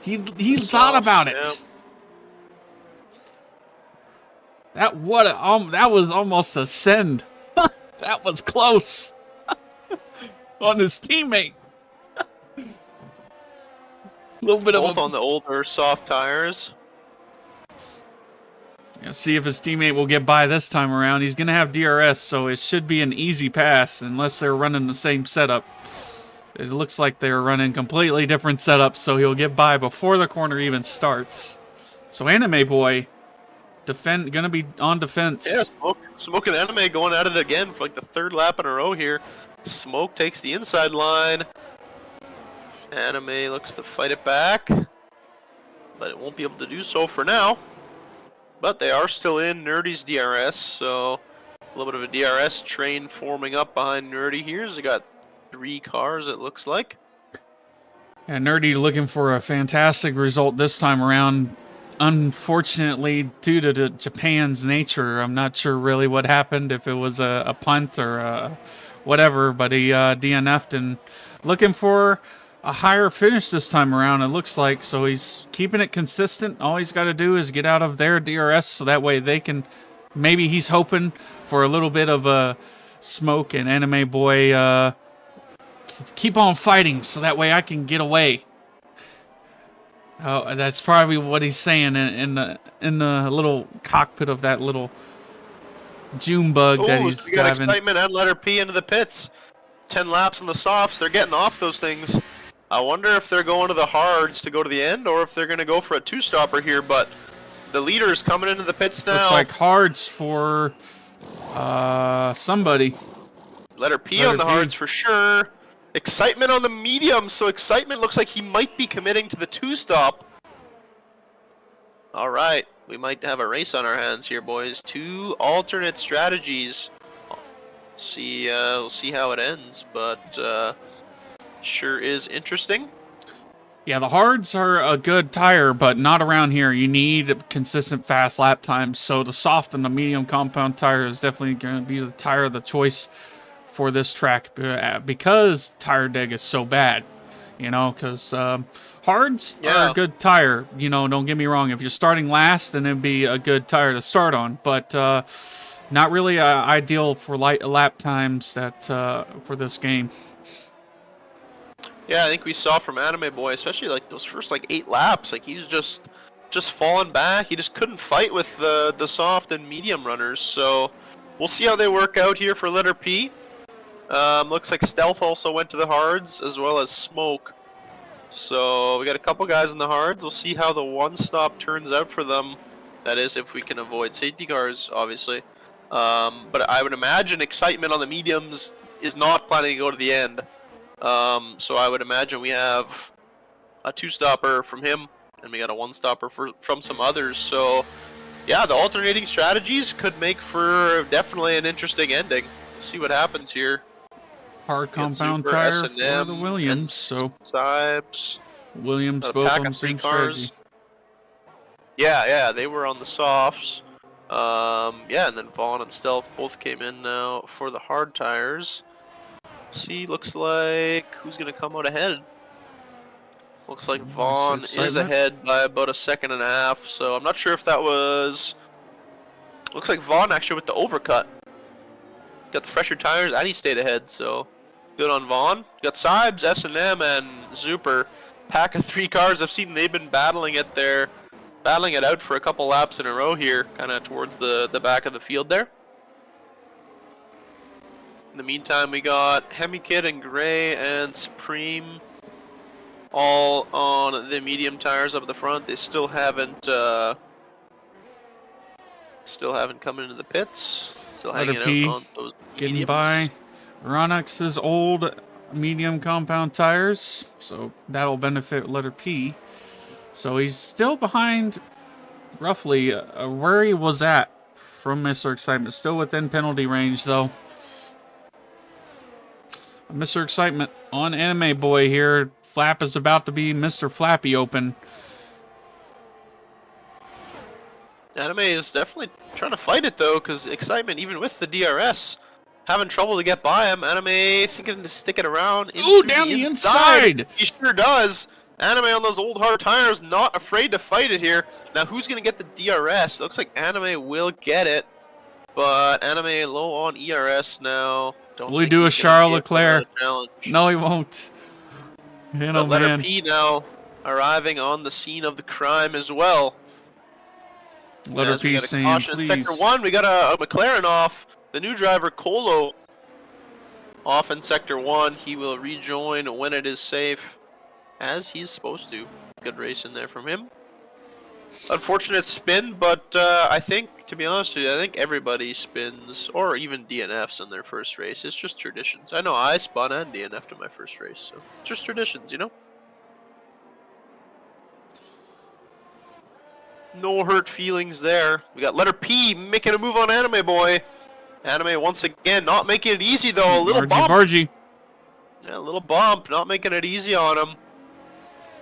He thought about it. Yeah. That was almost a send. That was close on his teammate. A little bit both on the older soft tires. Yeah, see if his teammate will get by this time around. He's going to have DRS, so it should be an easy pass unless they're running the same setup. It looks like they're running completely different setups, so he'll get by before the corner even starts. So Anime Boy going to be on defense. Yeah, Smoke and Anime going at it again for like the 3rd lap in a row here. Smoke takes the inside line. Anime looks to fight it back, but it won't be able to do so for now. But they are still in Nerdy's DRS, so a little bit of a DRS train forming up behind Nerdy here. As they got 3 cars, it looks like. Yeah, Nerdy looking for a fantastic result this time around. Unfortunately, due to Japan's nature, I'm not sure really what happened, if it was a punt or whatever, but he DNF'd, and looking for a higher finish this time around, it looks like. So he's keeping it consistent. All he's got to do is get out of their DRS, so that way they can, maybe he's hoping for a little bit of a smoke, and Anime Boy keep on fighting so that way I can get away. Oh, that's probably what he's saying in the little cockpit of that little June bug that he's we got driving. excitement and letter P into the pits. 10 laps on the softs. They're getting off those things. I wonder if they're going to the hards to go to the end, or if they're going to go for a two-stopper here. But the leader's coming into the pits now. Looks like hards for somebody. Letter P on the hards for sure. Excitement on the medium, so excitement looks like he might be committing to the two-stop. All right, we might have a race on our hands here, boys. 2 alternate strategies. We'll see how it ends, but sure is interesting. Yeah, the hards are a good tire, but not around here. You need consistent fast lap times, so the soft and the medium compound tire is definitely going to be the tire of the choice for this track, because tire deg is so bad, you know, because hards are a good tire, you know, don't get me wrong. If you're starting last, then it'd be a good tire to start on, but not really ideal for light lap times that for this game. Yeah, I think we saw from Anime Boy, especially like those first like 8 laps, like he was just falling back. He just couldn't fight with the soft and medium runners. So we'll see how they work out here for letter P. Looks like Stealth also went to the hards, as well as Smoke. So we got a couple guys in the hards. We'll see how the one-stop turns out for them. That is, if we can avoid safety cars, obviously. But I would imagine excitement on the mediums is not planning to go to the end. So I would imagine we have a two-stopper from him, and we got a one-stopper from some others. So yeah, the alternating strategies could make for definitely an interesting ending. Let's see what happens here. Hard compound tire for the Williams, so Sibes. Williams both on the same strategy. Yeah, they were on the softs. Yeah, and then Vaughn and Stealth both came in now for the hard tires. See, looks like who's gonna come out ahead? Looks like Vaughn is ahead by about 1.5 seconds, so I'm not sure if that was. Looks like Vaughn actually with the overcut. Got the fresher tires and he stayed ahead, so good on Vaughn. Got Sibes, S&M, and Zuper. Pack of 3 cars. I've seen they've been battling it out for a couple laps in a row here, kind of towards the back of the field there. In the meantime, we got Hemikid and Gray and Supreme all on the medium tires up at the front. They still haven't come into the pits. Still hanging out on those getting mediums. by Ronix's old medium compound tires, so that'll benefit letter P. So he's still behind roughly where he was at from Mr. Excitement. Still within penalty range, though. Mr. Excitement on Anime Boy here. Flap is about to be Mr. Flappy open. Anime is definitely trying to fight it though, because Excitement, even with the DRS, having trouble to get by him. Anime thinking to stick it around. Ooh, down the inside! He sure does. Anime on those old hard tires, not afraid to fight it here. Now, who's going to get the DRS? Looks like Anime will get it, but Anime low on ERS now. Will he do a Charles Leclerc? No, he won't. Letter P now arriving on the scene of the crime as well. Letter P saying, please. In Sector 1, we got a McLaren off. The new driver, Colo, off in Sector 1. He will rejoin when it is safe, as he's supposed to. Good race in there from him. Unfortunate spin, but I think, to be honest with you, I think everybody spins, or even DNFs in their first race. It's just traditions. I know I spun and DNF'd in my first race, so just traditions, you know? No hurt feelings there. We got letter P making a move on Anime Boy. Anime once again not making it easy though. A little bump. Bargy. Yeah, a little bump. Not making it easy on him.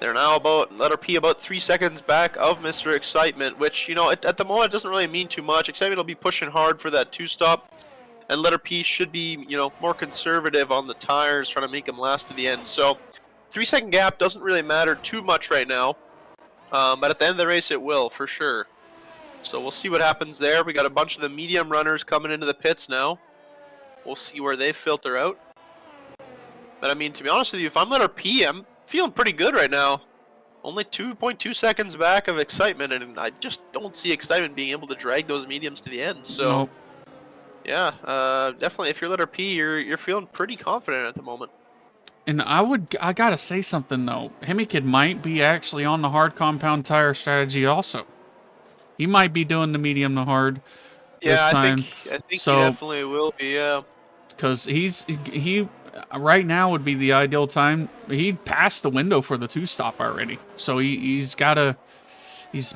They're now about, letter P, about 3 seconds back of Mr. Excitement, which, you know, at the moment it doesn't really mean too much. Excitement will be pushing hard for that 2-stop, and letter P should be, you know, more conservative on the tires, trying to make them last to the end. So 3-second gap doesn't really matter too much right now, but at the end of the race it will, for sure. So we'll see what happens there. We got a bunch of the medium runners coming into the pits now. We'll see where they filter out. But I mean, to be honest with you, if I'm letter P, I'm feeling pretty good right now. Only 2.2 seconds back of Excitement, and I just don't see Excitement being able to drag those mediums to the end. So, Nope. yeah, definitely. If you're letter P, you're feeling pretty confident at the moment. And I gotta say something though. Hemi Kid might be actually on the hard compound tire strategy also. He might be doing the medium to hard this time. I think So, he definitely will be. Yeah. because he right now would be the ideal time. He passed the window for the 2-stop already, so he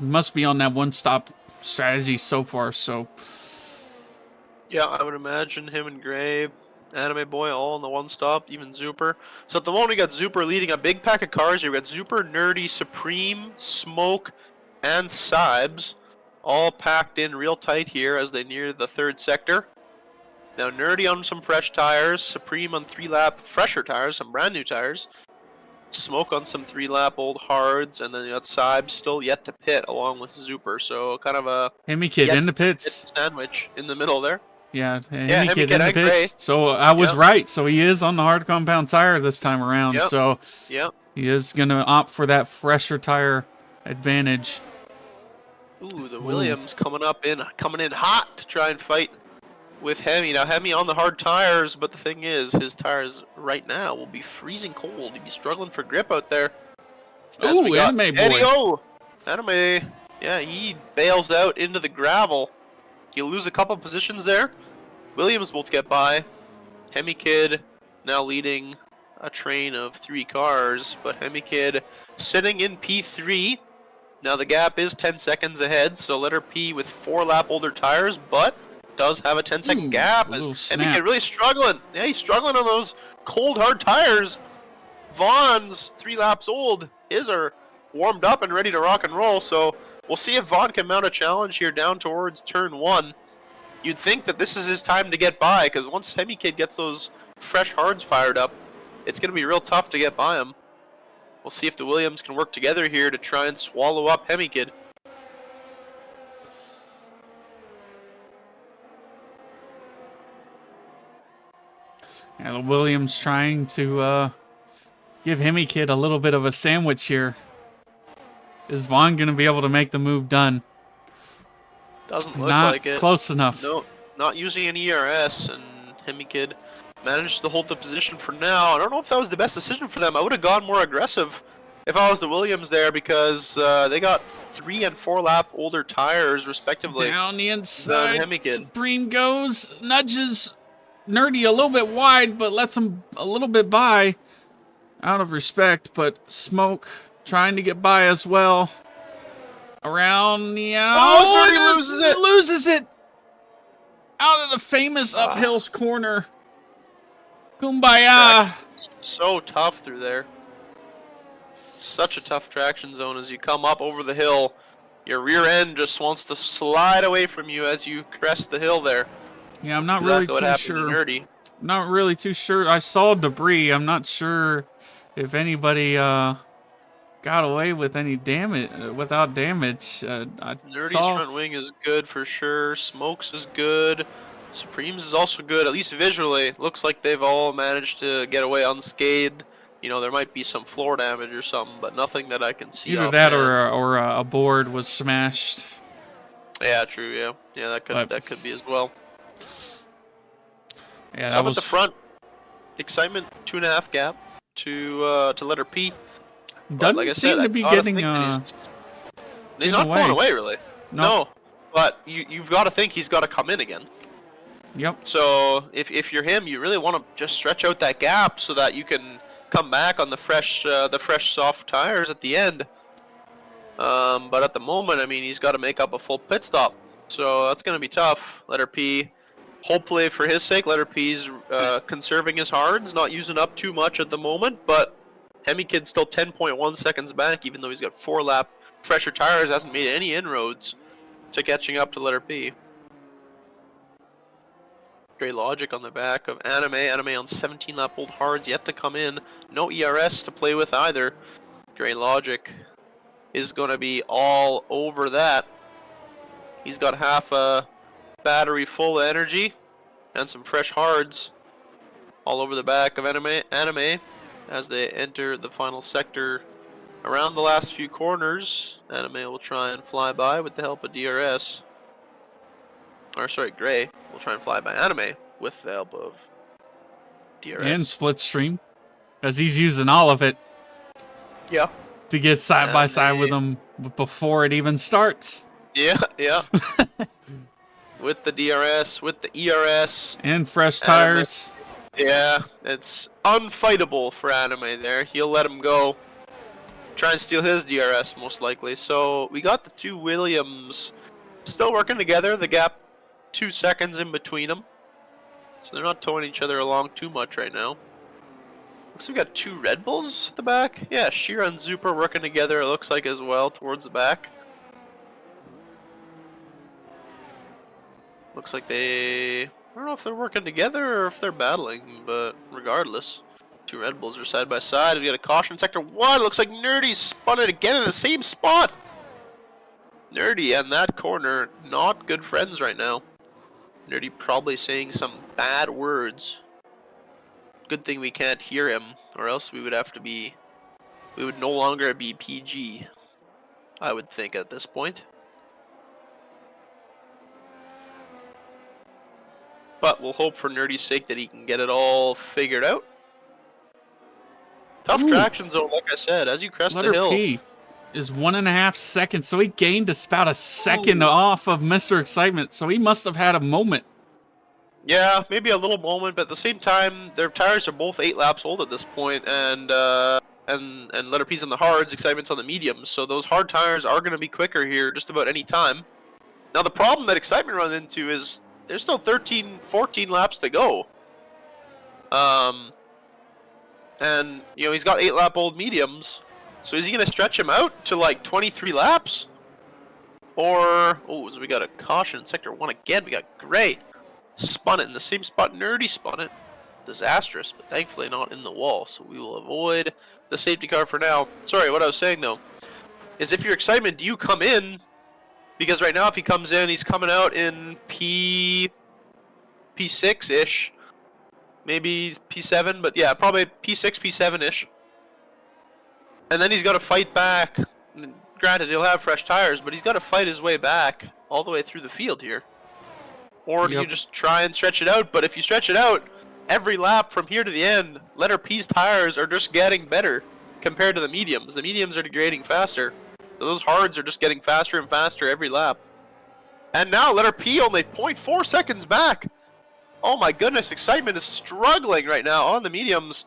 must be on that 1-stop strategy so far. So Yeah, I would imagine him and Gray, Anime Boy, all in the 1-stop, even Zuper. So at the moment, we got Zuper leading a big pack of cars here. We got Zuper, Nerdy, Supreme, Smoke, and Sibes, all packed in real tight here as they near the 3rd sector. Now Nerdy on some fresh tires, Supreme on 3-lap fresher tires, some brand new tires. Smoke on some 3-lap old hards, and then you got Sibes still yet to pit along with Zuper. So kind of a Hemi Kid in the pits. sandwich in the middle there. Yeah, Hemi Kid Kid in the and pits. Gray. So I was Yep. right. So he is on the hard compound tire this time around. Yep. So Yep. he is gonna opt for that fresher tire advantage. Ooh, the Williams coming in hot to try and fight with Hemi. Now Hemi on the hard tires, but the thing is, his tires right now will be freezing cold. He'd be struggling for grip out there. As Ooh, we got Anime Teddy Boy. O. Anime, yeah, he bails out into the gravel. You lose a couple positions there. Williams both get by. Hemi Kid now leading a train of 3 cars, but Hemi Kid sitting in P3. Now the gap is 10 seconds ahead, so letter P with 4-lap older tires, but does have a 10-second gap. a little As Hemi snap. Kid really struggling. Yeah, he's struggling on those cold, hard tires. Vaughn's 3 laps old. His are warmed up and ready to rock and roll, so we'll see if Vaughn can mount a challenge here down towards turn 1. You'd think that this is his time to get by, because once Hemi Kid gets those fresh hards fired up, it's going to be real tough to get by him. We'll see if the Williams can work together here to try and swallow up Hemi Kid. Yeah, the Williams trying to give Hemi Kid a little bit of a sandwich here. Is Vaughn going to be able to make the move done? Doesn't look Not like it. close enough. No, not using an ERS, and Hemi Kid managed to hold the position for now. I don't know if that was the best decision for them. I would have gone more aggressive if I was the Williams there, because they got 3 and 4-lap older tires respectively. Down the Hemi inside, Kid. Supreme goes, nudges Nerdy a little bit wide, but lets him a little bit by out of respect. But Smoke trying to get by as well. Around the Nerdy loses it! Loses it! Out of the famous uphill's corner. Kumbaya! So tough through there. Such a tough traction zone as you come up over the hill. Your rear end just wants to slide away from you as you crest the hill there. Yeah, I'm not Exactly what really too happened sure. to Nerdy. Not really too sure. I saw debris. I'm not sure if anybody got away with any damage without damage. I Nerdy's saw front wing is good for sure. Smokes is good. Supreme's is also good, at least visually. Looks like they've all managed to get away unscathed. You know, there might be some floor damage or something, but nothing that I can see. either that or a board was smashed. Yeah, true. Yeah, yeah, that could be as well. Yeah, So that up was at the front, Excitement 2.5 gap to letter P. But doesn't like I seem said, to be I gotta getting think that he's getting not away. pulling away really. No. No, but you've got to think he's got to come in again. Yep. So if you're him, you really want to just stretch out that gap so that you can come back on the fresh soft tires at the end. But at the moment, I mean, he's got to make up a full pit stop, so that's going to be tough. Letter P, hopefully for his sake, letter P's conserving his hards, not using up too much at the moment, but Hemi Kid's still 10.1 seconds back, even though he's got 4-lap fresher tires, hasn't made any inroads to catching up to letter P. Great logic on the back of Anime. Anime on 17-lap old hards yet to come in. No ERS to play with either. Great logic is going to be all over that. He's got half a battery full of energy and some fresh hards all over the back of Anime as they enter the final sector. Around the last few corners, Anime will try and fly by with the help of DRS. Or sorry, Gray will try and fly by Anime with the help of DRS. And Splitstream, as he's using all of it. Yeah. To get side by side with him before it even starts. Yeah, yeah. With the DRS, with the ERS. And fresh tires. Yeah, it's unfightable for Anime there. He'll let him go. Try and steal his DRS most likely. So we got the two Williams still working together. The gap 2 seconds in between them. So they're not towing each other along too much right now. Looks like we got 2 Red Bulls at the back. Yeah, Shira and Zuper working together, it looks like, as well, towards the back. Looks like I don't know if they're working together or if they're battling, but regardless. 2 Red Bulls are side by side. We got a caution sector 1. Looks like Nerdy spun it again in the same spot. Nerdy and that corner, not good friends right now. Nerdy probably saying some bad words. Good thing we can't hear him, or else we would no longer be PG, I would think at this point. But we'll hope for Nerdy's sake that he can get it all figured out. Tough traction zone, like I said, as you crest the hill. P is 1.5 seconds, so he gained about a second off of Mr. Excitement, so he must have had a moment. Yeah, maybe a little moment, but at the same time, their tires are both 8 laps old at this point, and letter P's on the hards, Excitement's on the mediums, so those hard tires are going to be quicker here just about any time. Now the problem that Excitement runs into is there's still 13, 14 laps to go. And, you know, he's got 8-lap old mediums, so is he going to stretch him out to like 23 laps? Or, oh, so we got a caution, sector 1 again, we got Gray. Spun it in the same spot Nerdy spun it. Disastrous, but thankfully not in the wall, so we will avoid the safety car for now. Sorry, what I was saying though, is if you're Excitement, do you come in? Because right now if he comes in, he's coming out in P6-ish. Maybe P7, but yeah, probably P6, P7-ish. And then he's got to fight back. Granted, he'll have fresh tires, but he's got to fight his way back all the way through the field here. Or do you just try and stretch it out? But if you stretch it out, every lap from here to the end, letter P's tires are just getting better compared to the mediums. The mediums are degrading faster. So those hards are just getting faster and faster every lap. And now letter P only 0.4 seconds back. Oh my goodness, Excitement is struggling right now on the mediums.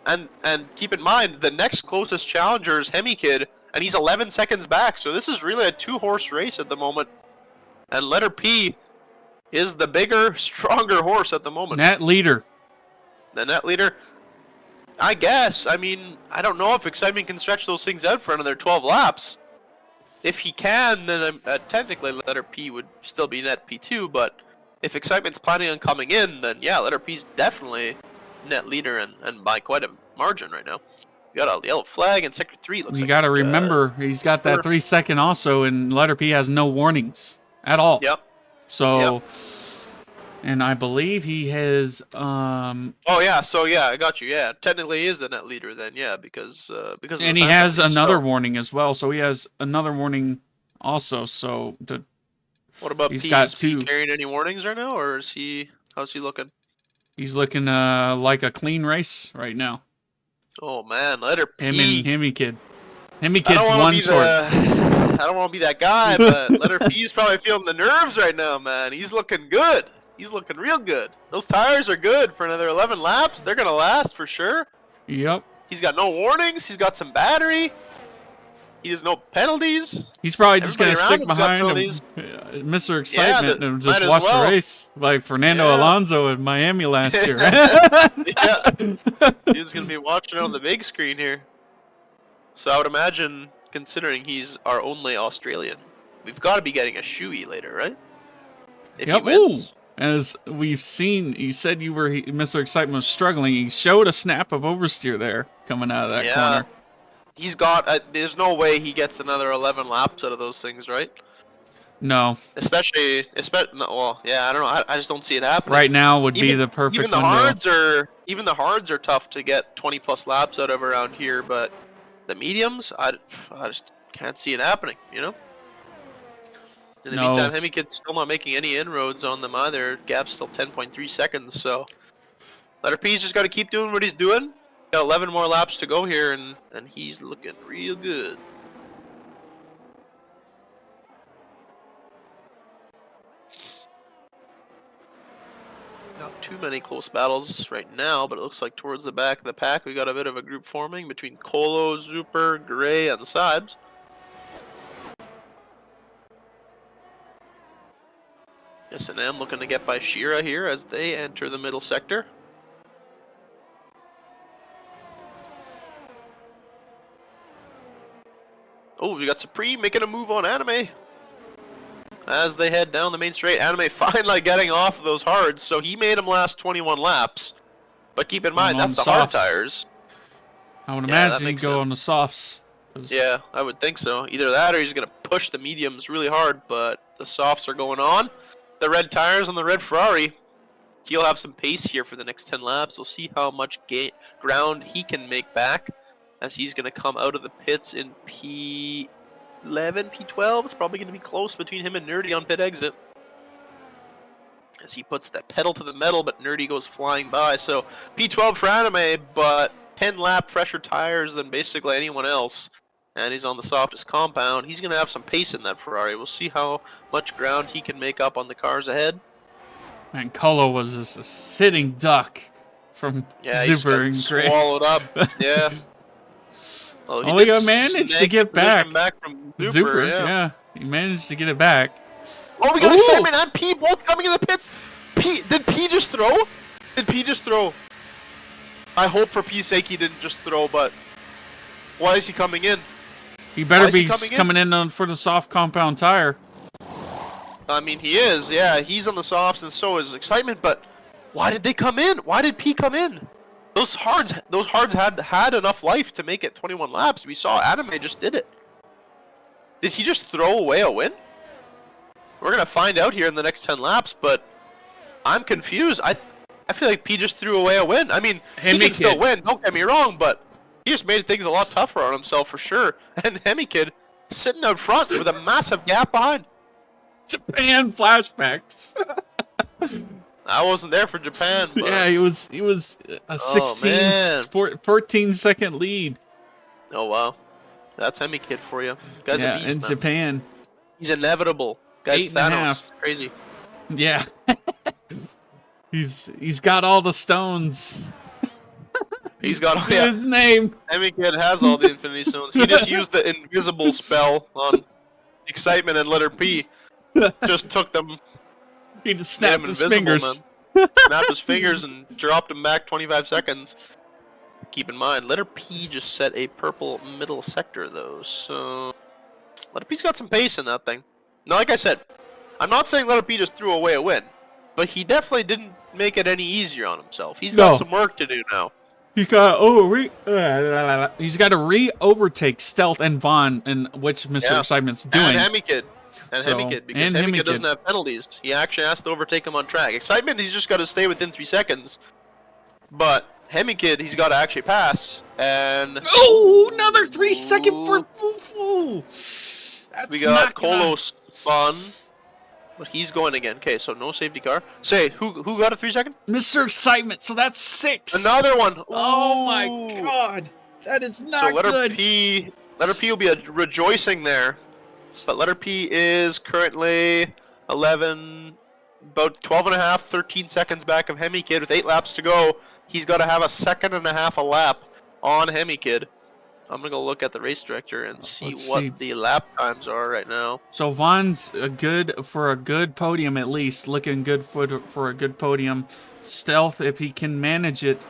And keep in mind, the next closest challenger is Hemi Kid, and he's 11 seconds back. So this is really a 2-horse race at the moment. And letter P is the bigger, stronger horse at the moment. Net leader. The net leader, I guess. I mean, I don't know if Excitement can stretch those things out for another 12 laps. If he can, then technically letter P would still be net P2, but if Excitement's planning on coming in, then yeah, letter P's definitely net leader and by quite a margin right now. We got a yellow flag in sector 3. Looks you like got to remember, he's got that 3 second also, and letter P has no warnings at all. Yep. So, and I believe he has. Oh yeah, so yeah, I got you. Yeah, technically he is the net leader then. Yeah, because. And he has another warning as well. So he has another warning also. So what about he's P? got is 2. P carrying any warnings right now, or is he? How's he looking? He's looking like a clean race right now. Oh man, letter P. Hemi Kid. Hemi Kid's one short. I don't want to be that guy, but letter P is probably feeling the nerves right now, man. He's looking good. He's looking real good. Those tires are good for another 11 laps. They're going to last for sure. Yep. He's got no warnings. He's got some battery. He has no penalties. He's probably just going to Everybody stick around him's got behind penalties. Mr. Excitement and just might as watch well. the race, like Fernando Yeah. Alonso in Miami last year. Yeah. He's going to be watching on the big screen here. So I would imagine, considering he's our only Australian, we've got to be getting a shoey later, right? If Yep. he wins. Ooh. As we've seen, you said Mr. Excitement was struggling. He showed a snap of oversteer there coming out of that corner. He's got. There's no way he gets another 11 laps out of those things, right? No. Especially. No, well, yeah, I don't know. I just don't see it happening. Right now would be the perfect even the window. Even the hards are tough to get 20 plus laps out of around here, but the mediums, I just can't see it happening. You know. In the meantime, Hemi Kid's still not making any inroads on them either. Gap's still 10.3 seconds, so Letter P's just got to keep doing what he's doing. Got 11 more laps to go here, and he's looking real good. Not too many close battles right now, but it looks like towards the back of the pack we got a bit of a group forming between Colo, Zuper, Gray, and Sibes. S&M looking to get by Shira here as they enter the middle sector. Oh, we got Supreme making a move on Anime. As they head down the main straight, Anime finally getting off of those hards, so he made him last 21 laps. But keep in mind, that's the hard tires. I would imagine he'd go on the softs. Yeah, I would think so. Either that or he's going to push the mediums really hard, but the softs are going on. The red tires on the red Ferrari. He'll have some pace here for the next 10 laps. We'll see how much ground he can make back as he's going to come out of the pits in P11, P12. It's probably going to be close between him and Nerdy on pit exit. As he puts that pedal to the metal, but Nerdy goes flying by. So P12 for Anime, but 10 lap fresher tires than basically anyone else. And he's on the softest compound. He's going to have some pace in that Ferrari. We'll see how much ground he can make up on the cars ahead. Man, Colo was just a sitting duck from Zuper and Gray. Swallowed up. Yeah. Only got managed to get back from Zuper. Yeah, he managed to get it back. Oh, we got Excitement and P both coming in the pits. Did P just throw? Did P just throw? I hope for P's sake he didn't just throw, but why is he coming in? He better be coming in for the soft compound tire. I mean, he is. Yeah, he's on the softs, and so is Excitement. But why did they come in? Why did P come in? Those hards had enough life to make it 21 laps. We saw Anime just did it. Did he just throw away a win? We're gonna find out here in the next 10 laps, but I'm confused. I feel like P just threw away a win. I mean, he can still win. Don't get me wrong, but he just made things a lot tougher on himself for sure. And Hemi Kid sitting out front with a massive gap behind. Japan flashbacks. I wasn't there for Japan. But... Yeah, he was a 14-second lead. Oh wow, that's Hemi Kid for you. Guy's a beast, in man. Japan. He's inevitable. Guy's Thanos. Crazy. Yeah. He's got all the stones. He's got his name. Hemi Kid has all the Infinity Stones. He just used the invisible spell on Excitement and letter P. Just took them. He just snapped his fingers. Snapped his fingers and dropped him back 25 seconds. Keep in mind, letter P just set a purple middle sector though, so letter P's got some pace in that thing. Now, like I said, I'm not saying letter P just threw away a win, but he definitely didn't make it any easier on himself. He's got some work to do now. He's got to re-overtake Stealth and Vaughn, in which Mr. Excitement's doing. And Hemi Kid. And Hemi Kid, because Hemi Kid doesn't have penalties. He actually has to overtake him on track. Excitement, he's just got to stay within 3 seconds. But Hemi Kid, he's got to actually pass. And another 3 second for Fufu. We got Colo spun, but he's going again. Okay, so no safety car. Say, who got a 3 second? Mr. Excitement. So that's 6. Another one. Oh my God, that is not good. So letter P will be rejoicing there. But letter P is currently 11, about 12.5, 13 seconds back of Hemi Kid with 8 laps to go. He's got to have a 1.5 seconds a lap on Hemi Kid. I'm gonna go look at the race director and see Let's what see. the lap times are right now. So Vaughn's for a good podium at least, looking good for a good podium. Stealth, if he can manage it,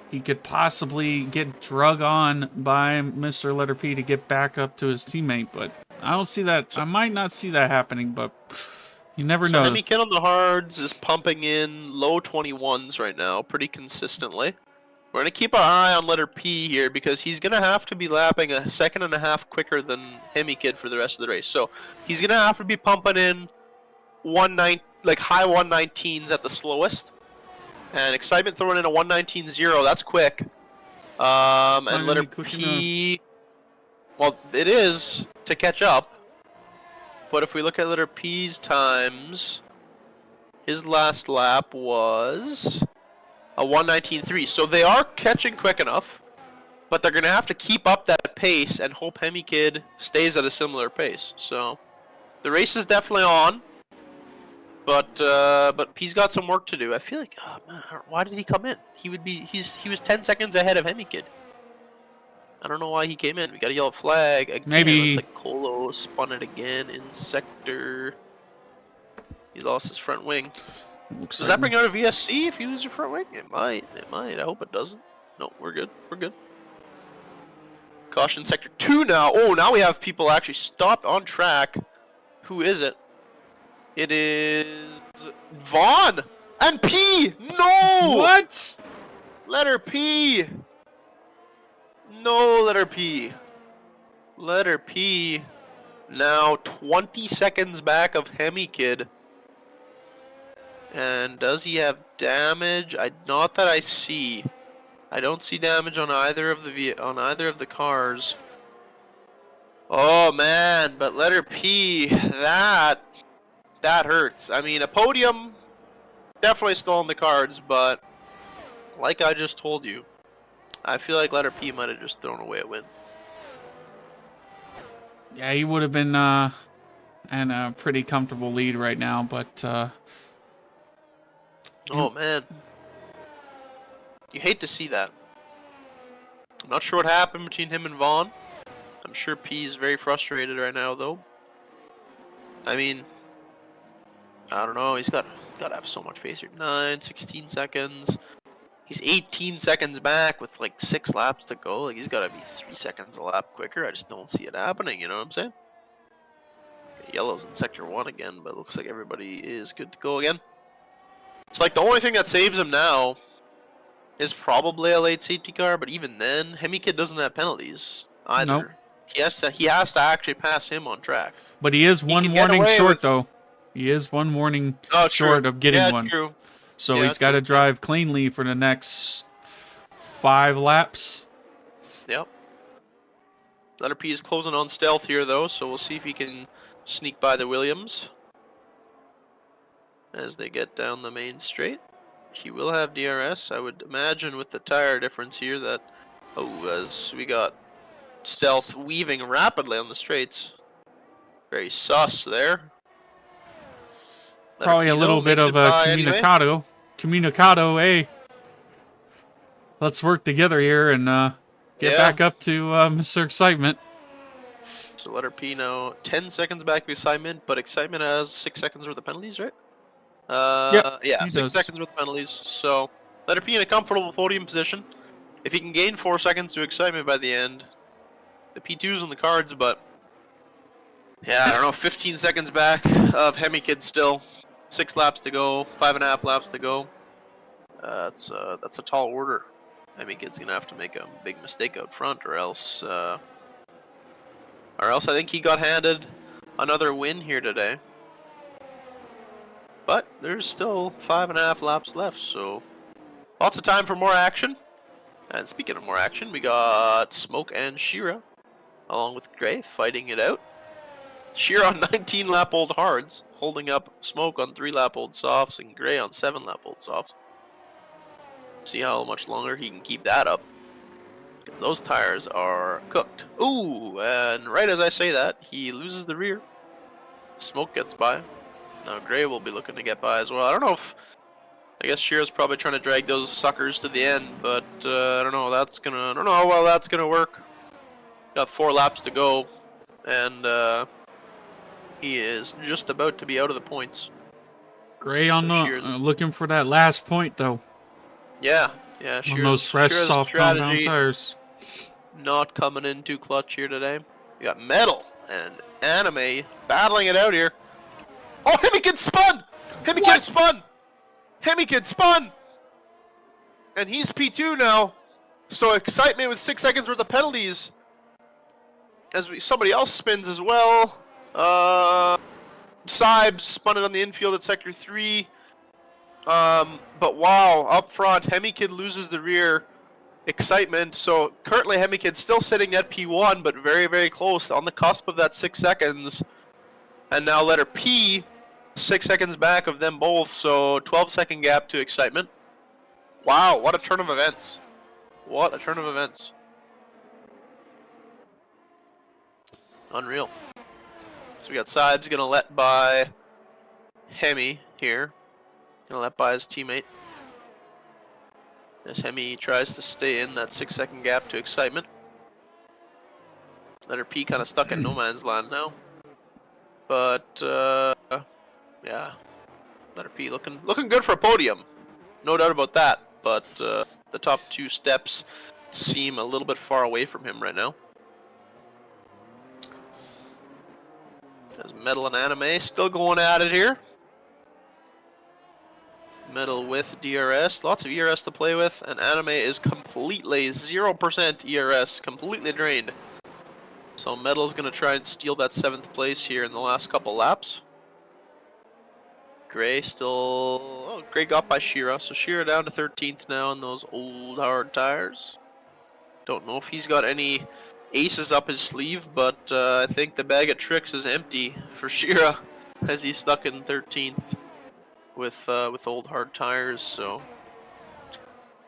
he could possibly get drug on by Mr. Letter P to get back up to his teammate, but I don't see that. I might not see that happening, but you never So know. Hemi Kid on the hards is pumping in low 21s right now, pretty consistently. We're gonna keep our eye on letter P here because he's gonna have to be lapping a second and a half quicker than Hemi Kid for the rest of the race. So he's gonna have to be pumping in high 119s at the slowest. And Excitement throwing in a 119.0, that's quick. And letter P, well, it is to catch up. But if we look at letter P's times, his last lap was a 119.3. So they are catching quick enough, but they're going to have to keep up that pace and hope Hemi Kid stays at a similar pace. So the race is definitely on. But P's got some work to do. I feel like, oh man, why did he come in? He was 10 seconds ahead of Hemi Kid. I don't know why he came in. We got a yellow flag again. Maybe Looks like Colo spun it again in sector. He lost his front wing. Does that bring out a VSC if you lose your front wing? It might. It might. I hope it doesn't. No, we're good. We're good. Caution sector 2 now. Oh, now we have people actually stopped on track. Who is it? It is Vaughn and P. No. What? Letter P. No, letter P. Letter P. Now 20 seconds back of Hemi Kid. And does he have damage? Not that I see. I don't see damage on either of the cars. Oh man, but letter P, that hurts. I mean, a podium definitely still in the cards, but like I just told you, I feel like letter P might have just thrown away a win. Yeah, he would have been in a pretty comfortable lead right now, but oh man, you hate to see that. I'm not sure what happened between him and Vaughn. I'm sure P is very frustrated right now, though. I mean, I don't know. He's got to have so much pace here. 16 seconds. He's 18 seconds back with like 6 laps to go. Like he's got to be 3 seconds a lap quicker. I just don't see it happening. You know what I'm saying? Yellow's in sector 1 again, but it looks like everybody is good to go again. It's like the only thing that saves him now is probably a late safety car, but even then, Hemi Kid doesn't have penalties either. Nope. He has to actually pass him on track. But he is one warning short, though. He is one warning short of getting one. True. So he's got to drive cleanly for the next 5 laps. Yep. Letter P is closing on stealth here, though, so we'll see if he can sneak by the Williams as they get down the main straight. He will have DRS, I would imagine, with the tire difference here that, as we got stealth weaving rapidly on the straights. Very sus there. Probably a little bit of a communicado. Anyway. Communicado, hey. Let's work together here and get back up to Mr. Excitement. So letter P now 10 seconds back of Excitement, but Excitement has 6 seconds worth of penalties, right? Yeah, 6 seconds worth of penalties. So letter P in a comfortable podium position. If he can gain 4 seconds to Excitement by the end, the P2's on the cards, but yeah, I don't know, 15 seconds back of Hemi Kid still. 6 laps to go, 5.5 laps to go. That's a tall order. Hemi Kid's gonna have to make a big mistake out front, or else I think he got handed another win here today. But there's still 5.5 laps left, so lots of time for more action. And speaking of more action, we got Smoke and Shira, along with Gray, fighting it out. Shira on 19-lap-old hards, holding up Smoke on 3-lap-old softs, and Gray on 7-lap-old softs. See how much longer he can keep that up, because those tires are cooked. Ooh, and right as I say that, he loses the rear. Smoke gets by. Now Gray will be looking to get by as well. I don't know if... I guess Shira's probably trying to drag those suckers to the end, but I don't know how well that's gonna work. Got 4 laps to go, and he is just about to be out of the points. Gray on So the looking for that last point though. Yeah, On those fresh, Shearer's soft compound strategy tires. not coming in too clutch here today. We got Metal and Anime battling it out here. Oh, Hemikid spun! Hemikid spun! Hemikid spun! And he's P2 now. So Excitement with 6 seconds worth of penalties. As somebody else spins as well. Sibes spun it on the infield at Sector 3. But wow, up front, Hemikid loses the rear. Excitement. So currently Hemikid still sitting at P1, but very, very close on the cusp of that 6 seconds. And now letter P, 6 seconds back of them both. So 12-second gap to Excitement. Wow, what a turn of events. What a turn of events. Unreal. So we got Sibes gonna let by Hemi here. Gonna let by his teammate. As Hemi tries to stay in that 6 second gap to Excitement. Letter P kind of stuck in no man's land now. But yeah, letter P looking good for a podium. No doubt about that. But the top 2 steps seem a little bit far away from him right now. As Metal and Anime still going at it here. Metal with DRS, lots of ERS to play with, and Anime is completely 0% ERS, completely drained. So Metal's gonna try and steal that 7th place here in the last couple laps. Gray still, oh, Gray got by Shira, so Shira down to 13th now in those old hard tires. Don't know if he's got any aces up his sleeve, but I think the bag of tricks is empty for Shira as he's stuck in 13th. With old hard tires, so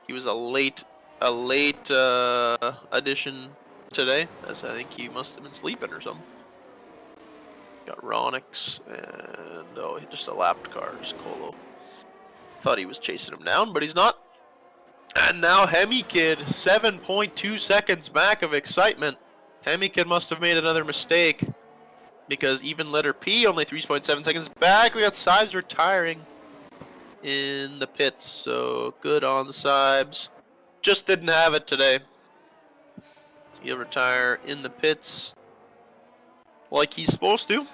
he was a late addition today, as I think he must have been sleeping or something. Got Ronix and oh, just a lapped car, just Colo. Thought he was chasing him down, but he's not. And now Hemikid, 7.2 seconds back of Excitement. Hemikid must have made another mistake because even letter P only 3.7 seconds back. We got Sibes retiring in the pits, so good on the Sibes. Just didn't have it today. He'll retire in the pits like he's supposed to.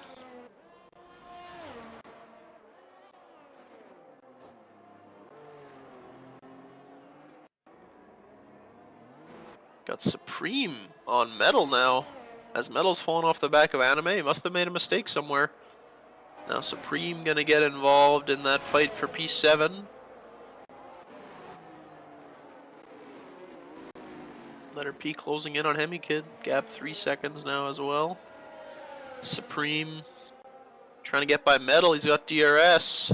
Got Supreme on Metal now. As Metal's fallen off the back of Anime, he must have made a mistake somewhere. Now Supreme gonna get involved in that fight for P7. Letter P closing in on Hemikid. Gap 3 seconds now as well. Supreme trying to get by Metal. He's got DRS.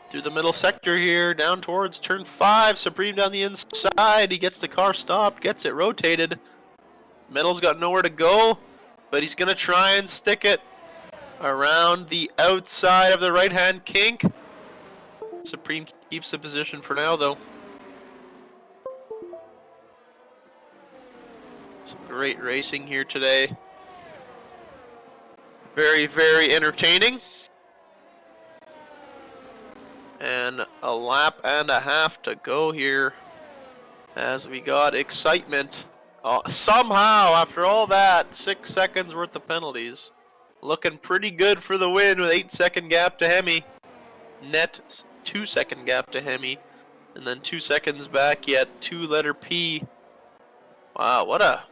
Through the middle sector here, down towards turn 5. Supreme down the inside. He gets the car stopped, gets it rotated. Metal's got nowhere to go, but he's gonna try and stick it around the outside of the right-hand kink. Supreme keeps the position for now, though. Some great racing here today. Very, very entertaining. And a lap and a half to go here as we got Excitement. Somehow, after all that, 6 seconds worth of penalties. Looking pretty good for the win with 8-second gap to Hemi. Net 2-second gap to Hemi. And then 2 seconds back yet to letter P. Wow, what a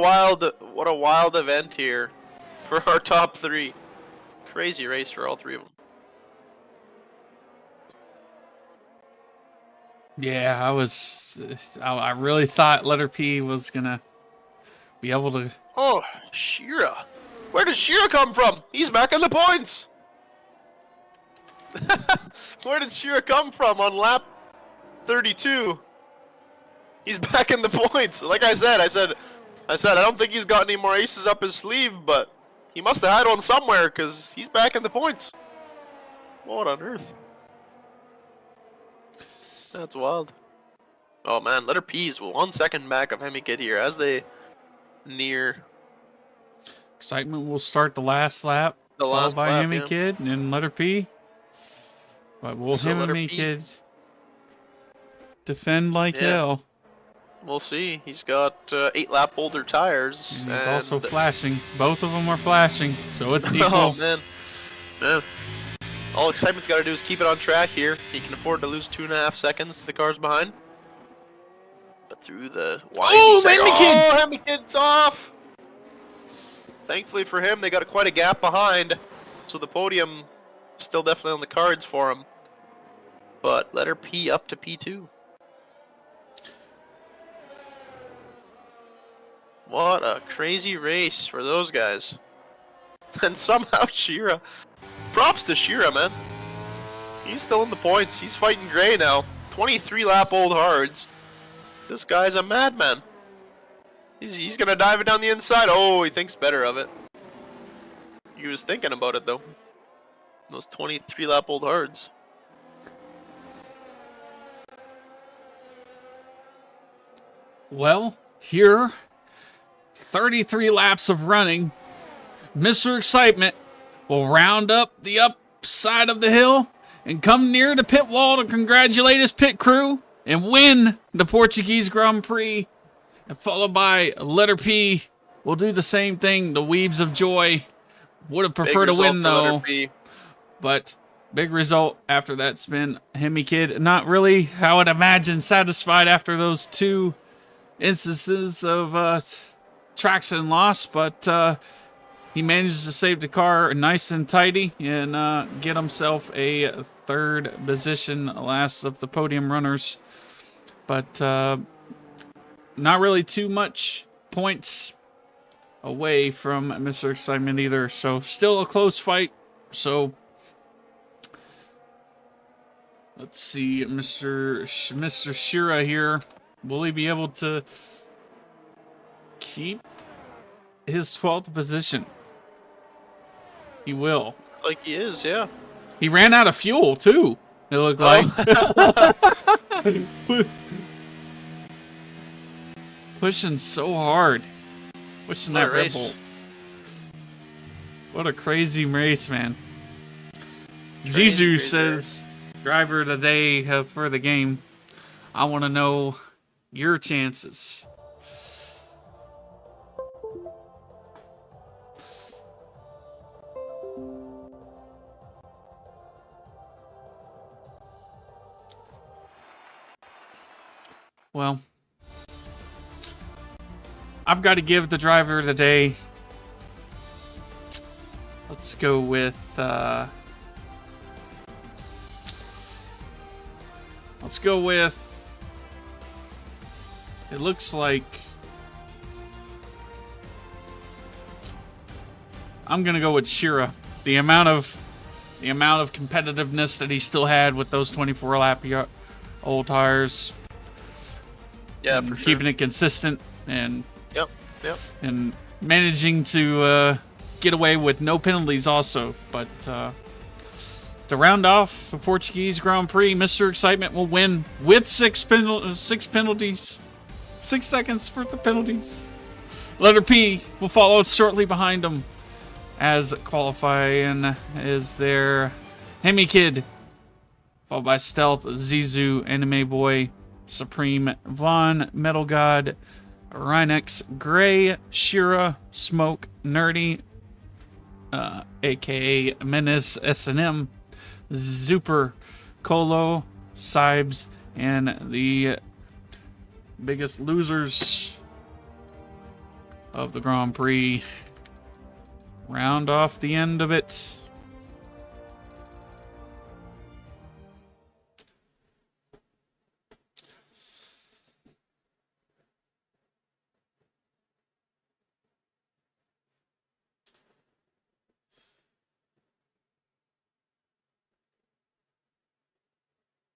wild event here for our top 3. Crazy race for all 3 of them. Yeah, I really thought letter P was gonna be able to. Oh, Shira. Where did Shira come from? He's back in the points. Where did Shira come from on lap 32? He's back in the points. Like I said, I don't think he's got any more aces up his sleeve, but he must have had one somewhere because he's back in the points. What on earth? That's wild. Oh man, letter P's 1 second back of Hemikid here as they near Excitement will start the last lap, the followed last by lap. Hemi Yeah. Kid, and then letter P. But will So letter Hemi P. Kid defend like Yeah. hell? We'll see. He's got 8-lap older tires. And he's also flashing. Both of them are flashing, so it's equal. Oh, man. Man. All Excitement's got to do is keep it on track here. He can afford to lose 2.5 seconds to the cars behind. But through the windy Hemi Kid! Oh, Hemi Kid's off! Thankfully for him, they got quite a gap behind. So the podium still definitely on the cards for him. But letter P up to P2. What a crazy race for those guys. And somehow Shira. Props to Shira, man. He's still in the points. He's fighting Gray now. 23-lap old hards. This guy's a madman. He's gonna dive it down the inside. Oh, he thinks better of it. He was thinking about it though. Those 23-lap old hards. Well, here, 33 laps of running. Mr. Excitement will round up the upside of the hill and come near the pit wall to congratulate his pit crew and win the Portuguese Grand Prix. And followed by letter P will do the same thing. The Weaves of Joy would have preferred to win though. But big result after that spin. Hemi Kid not really, I would imagine, satisfied after those two instances of traction loss, but he manages to save the car nice and tidy and get himself a third position, last of the podium runners. But not really too much points away from Mr. Excitement either, so still a close fight. So let's see, Mr. Shira here, will he be able to keep his 12th position? He will. Like he is, yeah. He ran out of fuel too, it looked like. Pushing so hard. Pushing that Red Bull. What a crazy race, man. Zizou says, driver of the day for the game. I want to know your chances. Well, I've got to give the driver of the day. Let's go with it looks like I'm gonna go with Shira. The amount of competitiveness that he still had with those 24-lap old tires. Yeah, for sure. Keeping it consistent and Yep. and managing to get away with no penalties also. But to round off the Portuguese Grand Prix, Mr. Excitement will win with six penalties. 6 seconds for the penalties. Letter P will follow shortly behind him, as qualifying is their Hemi Kid, followed by Stealth, Zizou, Anime Boy, Supreme, Vaughn, Metal God, Rhinex, Gray, Shira, Smoke, Nerdy, aka Menace S&M, Super, Colo, Sibes, and the biggest losers of the Grand Prix round off the end of it.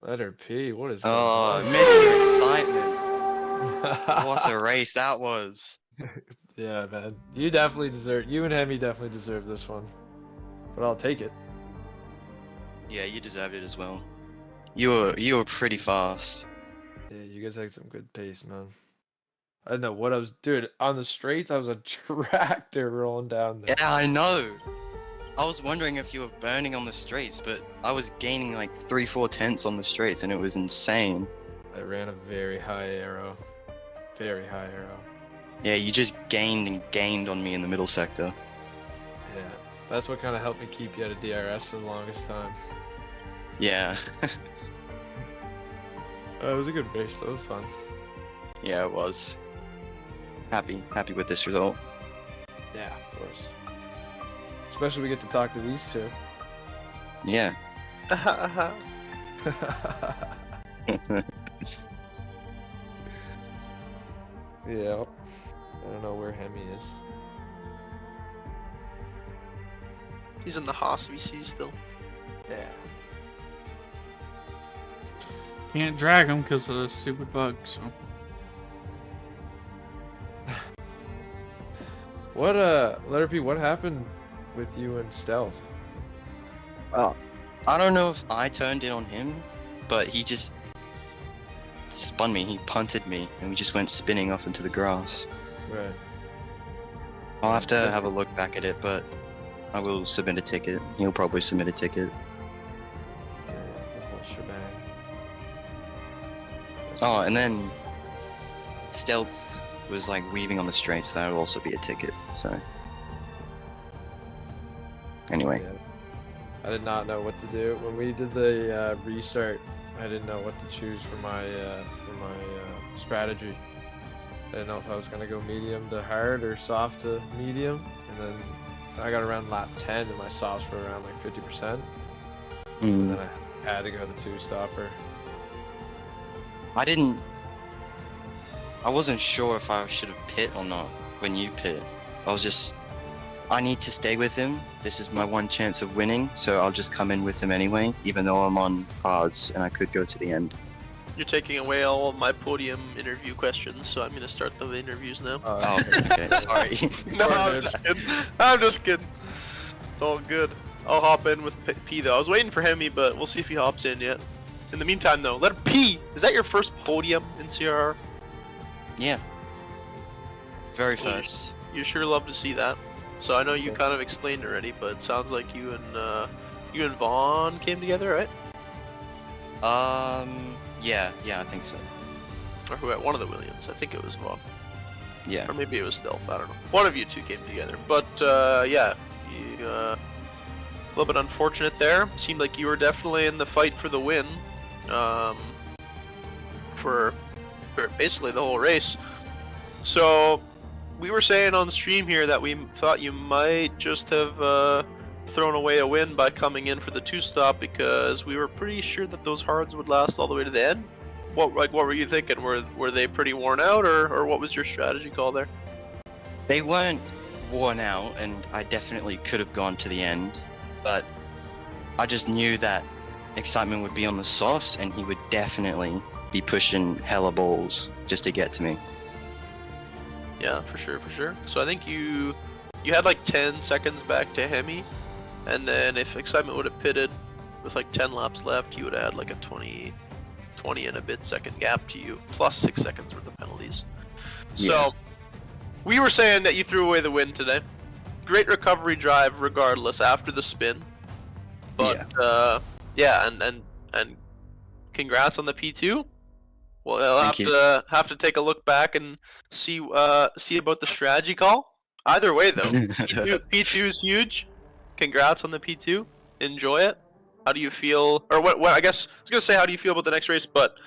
Letter P, what is Oh, going Mr. Excitement. on? What a race that was. Yeah, man. You and Hemi definitely deserve this one. But I'll take it. Yeah, you deserved it as well. You were pretty fast. Yeah, you guys had some good pace, man. I don't know what I was, dude. On the straights, I was a tractor rolling down there. Yeah, I know. I was wondering if you were burning on the straights, but I was gaining like 3-4 tenths on the straights, and it was insane. I ran a very high arrow. Very high arrow. Yeah, you just gained and gained on me in the middle sector. Yeah, that's what kind of helped me keep you at a DRS for the longest time. Yeah. It was a good race. That was fun. Yeah, it was. Happy with this result. Yeah, of course. Especially we get to talk to these two. Yeah. Yeah. I don't know where Hemi is. He's in the Haas VC still. Yeah. Can't drag him because of the stupid bug, so. What Letter P, what happened with you and Stealth? Oh, I don't know if I turned in on him, but he just spun me. He punted me, and we just went spinning off into the grass. Right. I'll have to have a look back at it, but I will submit a ticket. He'll probably submit a ticket. Yeah, the whole shebang. Oh, and then Stealth was like weaving on the straights. That would also be a ticket. So anyway. Yeah. I did not know what to do when we did the restart. I didn't know what to choose for my strategy. I didn't know if I was gonna go medium to hard or soft to medium, and then I got around lap 10 and my softs were around like 50%. And then I had to go the 2-stopper. I wasn't sure if I should have pit or not when you pit. I need to stay with him. This is my one chance of winning, so I'll just come in with him anyway, even though I'm on cards and I could go to the end. You're taking away all of my podium interview questions, so I'm gonna start the interviews now. Oh, okay, sorry. No, I'm just kidding. I'm just kidding. It's all good. I'll hop in with P though. I was waiting for Hemi, but we'll see if he hops in yet. In the meantime, though, letter P. Is that your first podium in CRR? Yeah. Very Cool. first. You sure love to see that. So I know you kind of explained already, but it sounds like you and Vaughn came together, right? Yeah, I think so. Or who? One of the Williams. I think it was Vaughn. Yeah. Or maybe it was Stealth. I don't know. One of you two came together. But yeah, you, a little bit unfortunate there. Seemed like you were definitely in the fight for the win. For basically the whole race. So we were saying on stream here that we thought you might just have thrown away a win by coming in for the 2-stop because we were pretty sure that those hards would last all the way to the end. What were you thinking? Were they pretty worn out, or what was your strategy call there? They weren't worn out, and I definitely could have gone to the end, but I just knew that Excitement would be on the softs, and he would definitely be pushing hella balls just to get to me. Yeah, for sure. So I think you had like 10 seconds back to Hemi, and then if Excitement would have pitted with like 10 laps left, you would have had like a 20 and a bit second gap to you, plus 6 seconds worth of penalties. So we were saying that you threw away the win today. Great recovery drive regardless after the spin. But yeah, and congrats on the P2. Well, I'll have to take a look back and see about the strategy call. Either way though, P2 is huge. Congrats on the P2. Enjoy it. How do you feel? Or what? I guess I was gonna say, how do you feel about the next race? But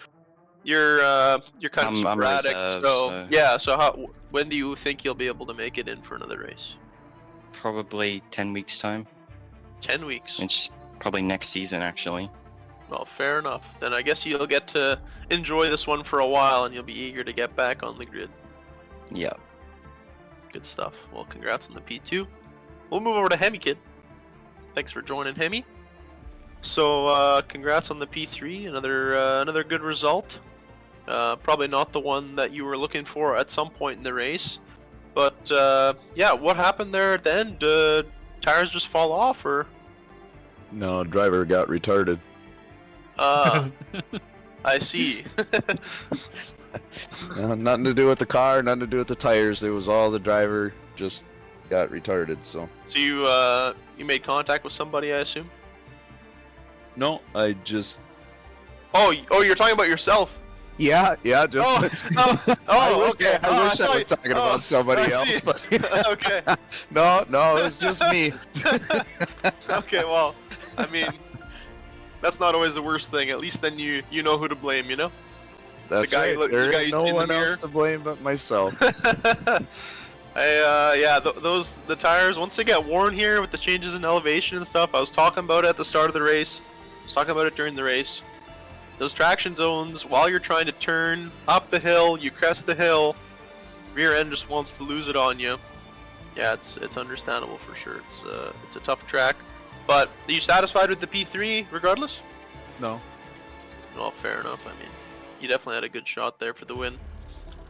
you're kind of sporadic. So yeah. So when do you think you'll be able to make it in for another race? Probably 10 weeks time. 10 weeks. It's probably next season actually. Well, fair enough. Then I guess you'll get to enjoy this one for a while, and you'll be eager to get back on the grid. Yeah. Good stuff. Well, congrats on the P2. We'll move over to Hemi Kid. Thanks for joining Hemi. So congrats on the P3. Another good result. Probably not the one that you were looking for at some point in the race, but yeah, what happened there at the end? Did tires just fall off, or? No, driver got retarded. I see. Nothing to do with the car, nothing to do with the tires. It was all the driver just got retarded. So So you made contact with somebody, I assume? no, I just Oh, you're talking about yourself. yeah. Just Okay. I wish I was talking about somebody I else, see. but Okay. no, it was just me. Okay. Well, I mean, that's not always the worst thing. At least then you know who to blame. You know. That's guy you right. look- the There guy ain't you no see in the one mirror. else to blame but myself. The tires, once they get worn here with the changes in elevation and stuff, I was talking about it at the start of the race. I was talking about it during the race. Those traction zones, while you're trying to turn up the hill, you crest the hill, rear end just wants to lose it on you. Yeah, it's understandable for sure. It's a tough track. But are you satisfied with the P3 regardless? No. Well, fair enough. I mean, you definitely had a good shot there for the win.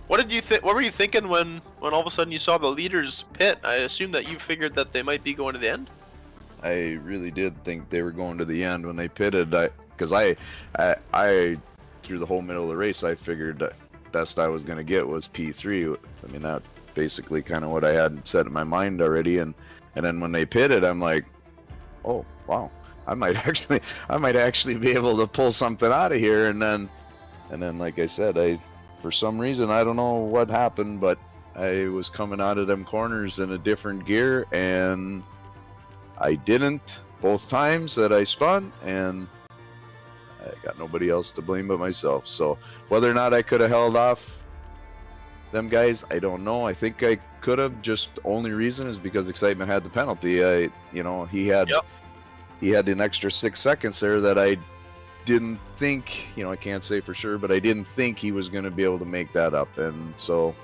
What did you think? What were you thinking when all of a sudden you saw the leaders pit? I assume that you figured that they might be going to the end. I really did think they were going to the end when they pitted. Because I through the whole middle of the race, I figured that best I was going to get was P3. I mean, that basically kind of what I had set in my mind already. And then when they pitted, I'm like, oh wow, I might actually be able to pull something out of here. And then like I said, for some reason, I don't know what happened, but I was coming out of them corners in a different gear, and I didn't both times that I spun, and I got nobody else to blame but myself. So whether or not I could have held off them guys, I don't know. I think I could have. Just only reason is because Excitement had the penalty. He had an extra 6 seconds there that I didn't think, I can't say for sure, but I didn't think he was going to be able to make that up. And so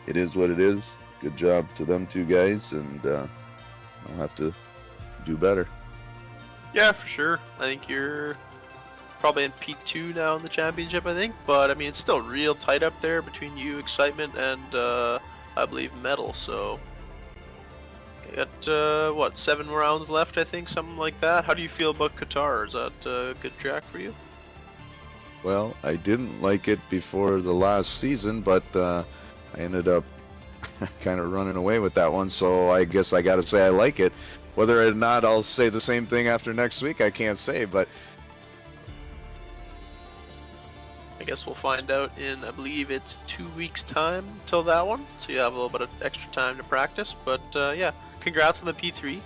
it is what it is. Good job to them two guys, and I'll have to do better. Yeah, for sure. I think you're probably in P2 now in the championship, I think. But, I mean, it's still real tight up there between you, Excitement, and I believe Metal. So, you got, 7 rounds left, I think, something like that. How do you feel about Qatar? Is that a good track for you? Well, I didn't like it before the last season, but I ended up kind of running away with that one. So I guess I got to say I like it. Whether or not I'll say the same thing after next week, I can't say, but I guess we'll find out in, I believe it's 2 weeks' time till that one. So you have a little bit of extra time to practice. But yeah, congrats on the P3.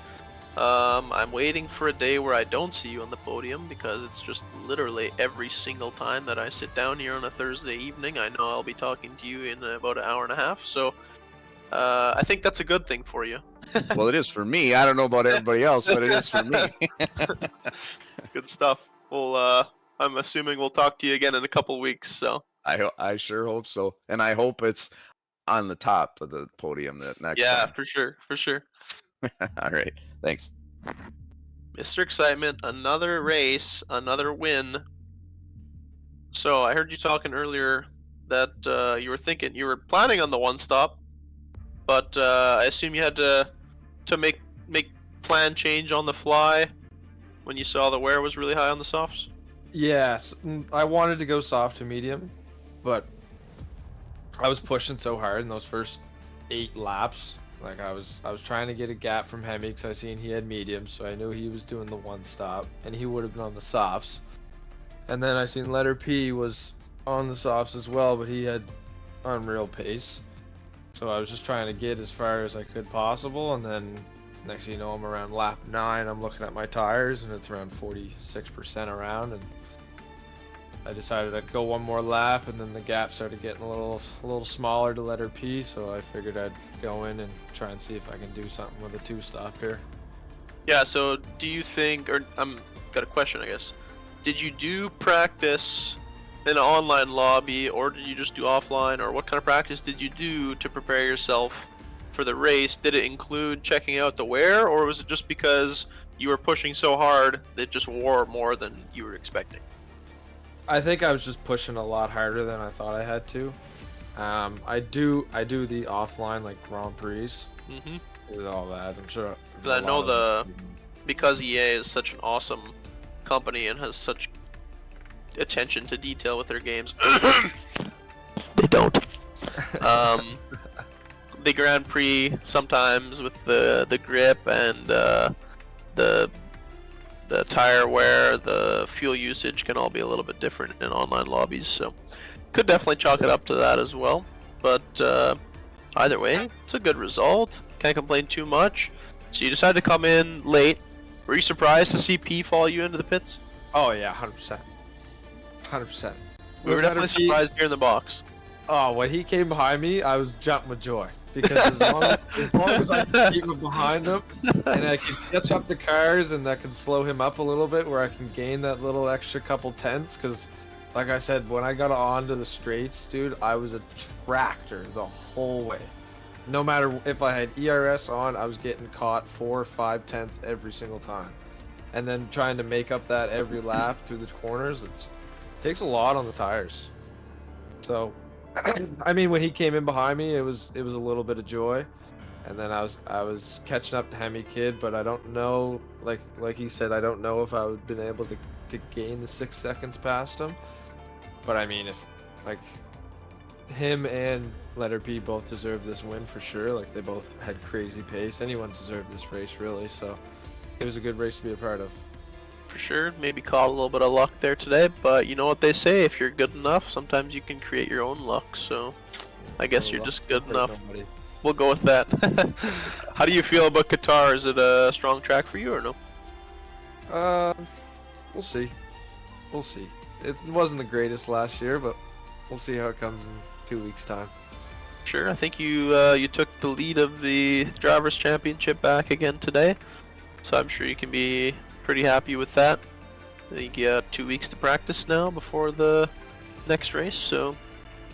I'm waiting for a day where I don't see you on the podium, because it's just literally every single time that I sit down here on a Thursday evening, I know I'll be talking to you in about an hour and a half. So I think that's a good thing for you. well, it is for me. I don't know about everybody else, but it is for me. Good stuff. Well, I'm assuming we'll talk to you again in a couple weeks. So I sure hope so, and I hope it's on the top of the podium that next yeah, time. for sure. All right, thanks. Mr. Excitement, another race, another win. So I heard you talking earlier that you were planning on the one stop, but I assume you had to make plan change on the fly when you saw the wear was really high on the softs. Yes, I wanted to go soft to medium, but I was pushing so hard in those first 8 laps. Like I was trying to get a gap from Hemi because I seen he had medium, so I knew he was doing the one stop, and he would have been on the softs. And then I seen letter P was on the softs as well, but he had unreal pace. So I was just trying to get as far as I could possible, and then next thing you know, I'm around lap 9. I'm looking at my tires, and it's around 46% around, and I decided I'd go one more lap, and then the gap started getting a little smaller to letter P, so I figured I'd go in and try and see if I can do something with a 2-stop here. Yeah. So do you think, or got a question, I guess. Did you do practice in an online lobby, or did you just do offline, or what kind of practice did you do to prepare yourself for the race? Did it include checking out the wear, or was it just because you were pushing so hard that it just wore more than you were expecting? I think I was just pushing a lot harder than I thought I had to. I do the offline, like Grand Prix Mm-hmm. with all that. I'm sure. But I know because EA is such an awesome company and has such attention to detail with their games. don't. The Grand Prix sometimes with the grip and the tire wear, the fuel usage can all be a little bit different in online lobbies. So could definitely chalk it up to that as well. But either way, it's a good result. Can't complain too much. So you decided to come in late. Were you surprised to see P follow you into the pits? Oh yeah, 100%. 100%. We were definitely surprised here in the box. Oh, when he came behind me, I was jumping with joy. Because as long as I can keep him behind him, and I can catch up the cars, and that can slow him up a little bit, where I can gain that little extra couple tenths, because like I said, when I got onto the straights, dude, I was a tractor the whole way. No matter if I had ERS on, I was getting caught 4 or 5 tenths every single time. And then trying to make up that every lap through the corners, it takes a lot on the tires. So, I mean, when he came in behind me, it was a little bit of joy. And then I was catching up to Hemi Kid, but I don't know, like he said, I don't know if I would have been able to gain the 6 seconds past him. But I mean, if like him and Letter P both deserve this win for sure. Like they both had crazy pace. Anyone deserved this race really. So it was a good race to be a part of. For sure, maybe caught a little bit of luck there today, but you know what they say, if you're good enough, sometimes you can create your own luck, so I guess you're just good enough. Nobody. We'll go with that. How do you feel about Qatar? Is it a strong track for you or no? We'll see. We'll see. It wasn't the greatest last year, but we'll see how it comes in 2 weeks' time. Sure, I think you took the lead of the Drivers' Championship back again today, so I'm sure you can be pretty happy with that. I think you got 2 weeks to practice now before the next race, so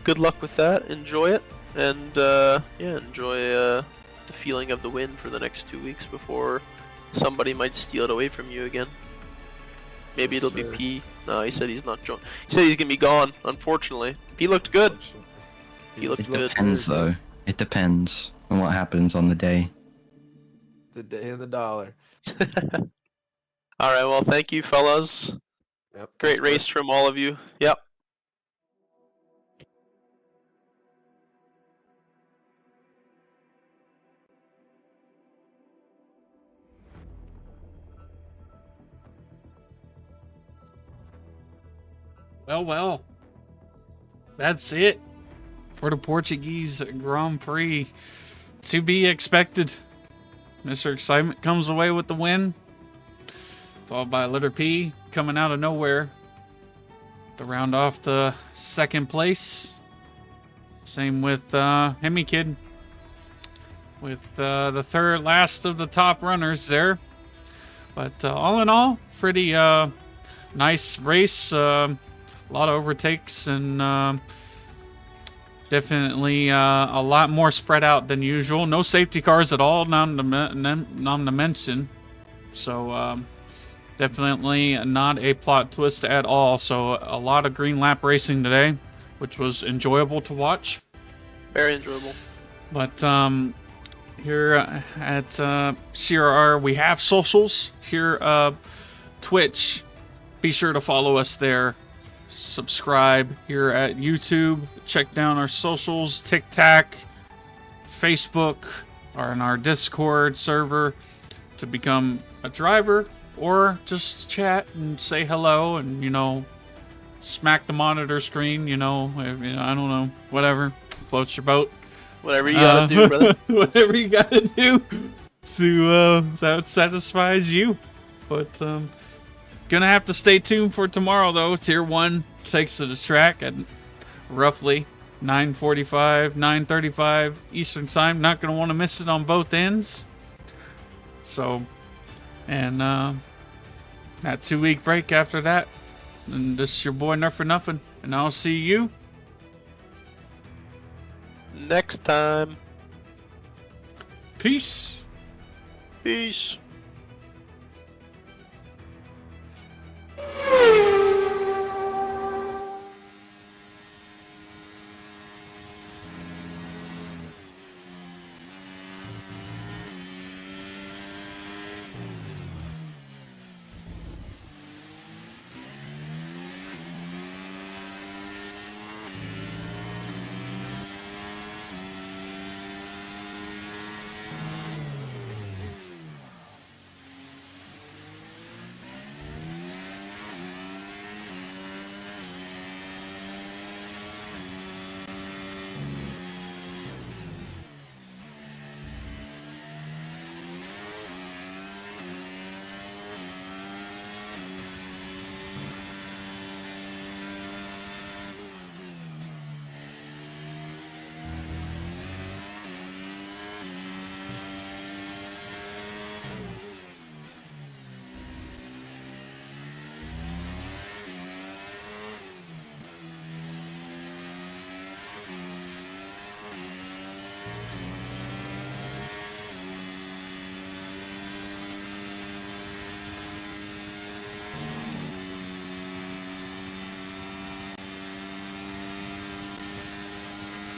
good luck with that. Enjoy it, and yeah, enjoy the feeling of the win for the next 2 weeks before somebody might steal it away from you again. Maybe it'll be P. No, he said he's not joining. He said he's gonna be gone. Unfortunately, P looked good. He looked good. It depends, though. It depends on what happens on the day. The day of the dollar. All right. Well, thank you, fellas. Yep. Great race from all of you. Yep. Well, that's it for the Portuguese Grand Prix. To be expected. Mr. Excitement comes away with the win, followed by Letter P coming out of nowhere to round off the second place. Same with Hemi Kid, with the third last of the top runners there. But all in all, pretty nice race. A lot of overtakes and definitely a lot more spread out than usual. No safety cars at all, none to mention. So definitely not a plot twist at all. So a lot of green lap racing today, which was enjoyable to watch. Very enjoyable. But here at CRR, we have socials. Here, Twitch. Be sure to follow us there. Subscribe here at YouTube. Check down our socials, TikTok, Facebook, or in our Discord server to become a driver, or just chat and say hello and, you know, smack the monitor screen, you know, I don't know, whatever. Floats your boat. Whatever you gotta do, brother. Whatever you gotta do to that satisfies you. But gonna have to stay tuned for tomorrow, though. Tier 1 takes to the track at roughly 9:45, 9:35 Eastern Time. Not gonna want to miss it on both ends. So, and that 2-week break after that. And this is your boy NERForNUFFEN, and I'll see you Next time. Peace. Peace.